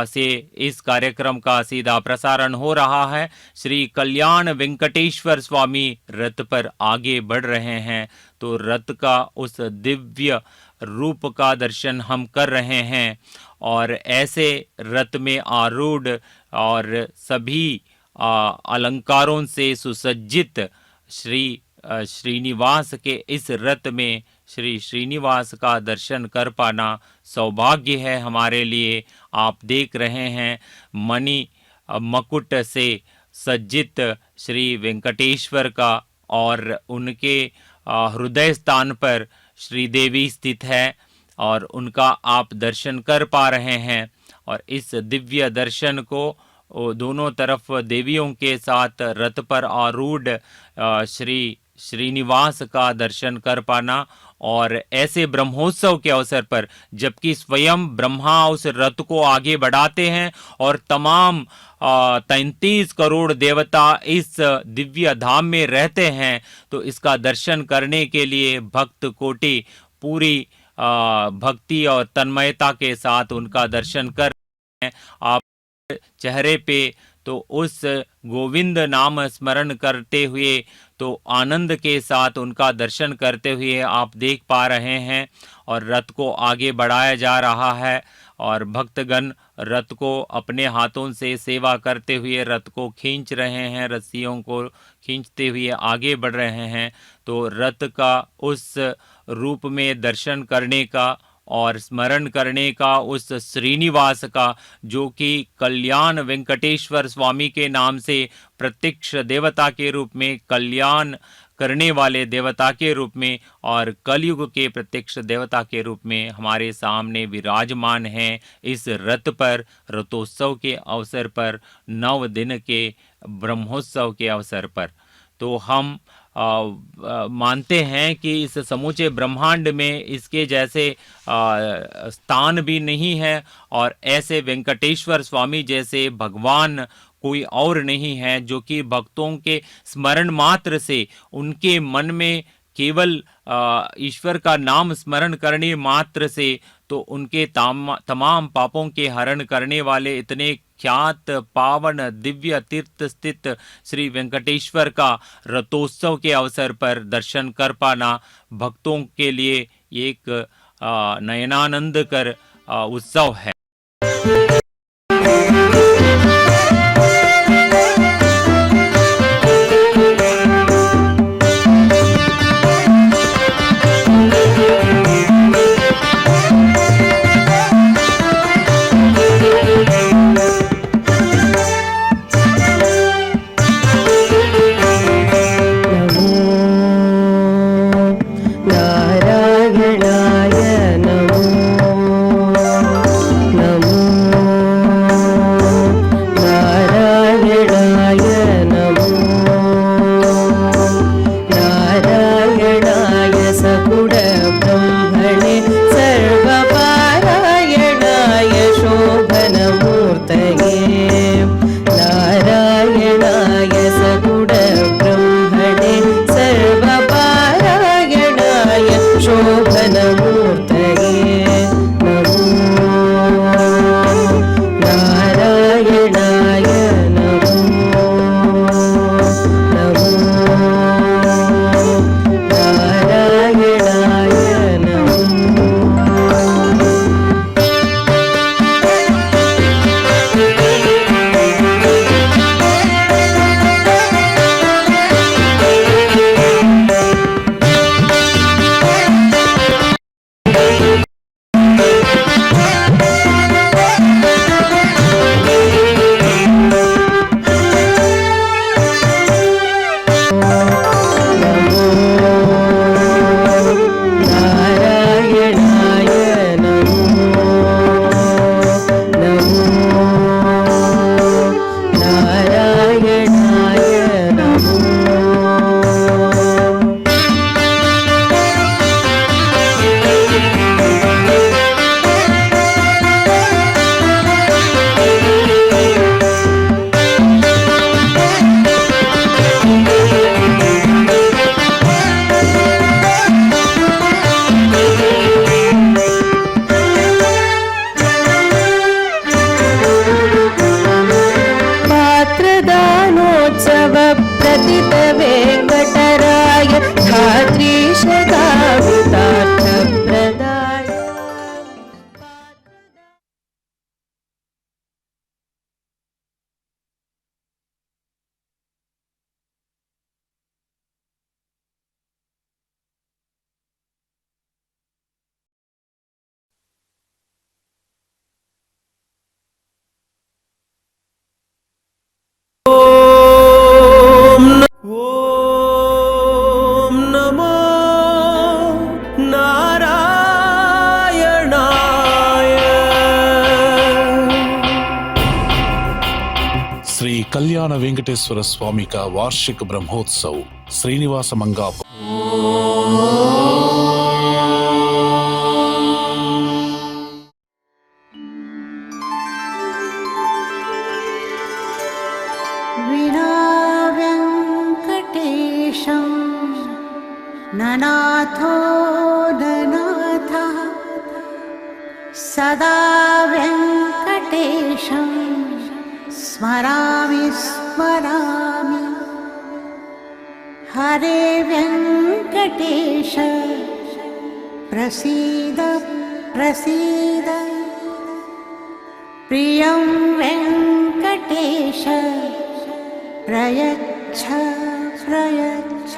से इस कार्यक्रम का सीधा प्रसारण हो रहा है। श्री कल्याण वेंकटेश्वर स्वामी रथ पर आगे बढ़ रहे हैं। तो रथ का उस दिव्य रूप का दर्शन हम कर रहे हैं और ऐसे रथ में आरूढ़ और सभी अलंकारों से सुसज्जित श्री श्रीनिवास के इस रथ में श्री श्रीनिवास का दर्शन कर पाना सौभाग्य है हमारे लिए। आप देख रहे हैं मणि मकुट से सज्जित श्री वेंकटेश्वर का और उनके हृदय स्थान पर श्रीदेवी स्थित है और उनका आप दर्शन कर पा रहे हैं। और इस दिव्य दर्शन को दोनों तरफ देवियों के साथ रथ पर आरूढ़ श्री श्रीनिवास का दर्शन कर पाना और ऐसे ब्रह्मोत्सव के अवसर पर जबकि स्वयं ब्रह्मा उस रथ को आगे बढ़ाते हैं और तमाम 33 करोड़ देवता इस दिव्य धाम में रहते हैं, तो इसका दर्शन करने के लिए भक्त कोटि पूरी भक्ति और तन्मयता के साथ उनका दर्शन कर रहे हैं। आप चेहरे पे तो उस गोविंद नाम स्मरण करते हुए तो आनंद के साथ उनका दर्शन करते हुए आप देख पा रहे हैं और रथ को आगे बढ़ाया जा रहा है और भक्तगण रथ को अपने हाथों से सेवा करते हुए रथ को खींच रहे हैं, रस्सियों को खींचते हुए आगे बढ़ रहे हैं। तो रथ का उस रूप में दर्शन करने का और स्मरण करने का उस श्रीनिवास का, जो कि कल्याण वेंकटेश्वर स्वामी के नाम से प्रत्यक्ष देवता के रूप में, कल्याण करने वाले देवता के रूप में और कलयुग के प्रत्यक्ष देवता के रूप में हमारे सामने विराजमान हैं इस रथ पर रथोत्सव के अवसर पर, 9 दिन के ब्रह्मोत्सव के अवसर पर। तो हम मानते हैं कि इस समूचे ब्रह्मांड में इसके जैसे स्थान भी नहीं है और ऐसे वेंकटेश्वर स्वामी जैसे भगवान कोई और नहीं है, जो कि भक्तों के स्मरण मात्र से उनके मन में केवल ईश्वर का नाम स्मरण करने मात्र से तो उनके तमाम पापों के हरण करने वाले इतने ख्यात पावन दिव्य तीर्थ स्थित श्री वेंकटेश्वर का रथोत्सव के अवसर पर दर्शन कर पाना भक्तों के लिए एक नयनानंद कर उत्सव है। कल्याण वेंकटेश्वर स्वामी का वार्षिक ब्रह्मोत्सव श्रीनिवास मंगापुर। विना वेङ्कटेशं ननाथो ननाथः सदा वेङ्कटेशं स्मरामि स्मरामि। हरे वेङ्कटेश प्रसीद प्रसीद। प्रियं वेङ्कटेश प्रयच्छ प्रयच्छ।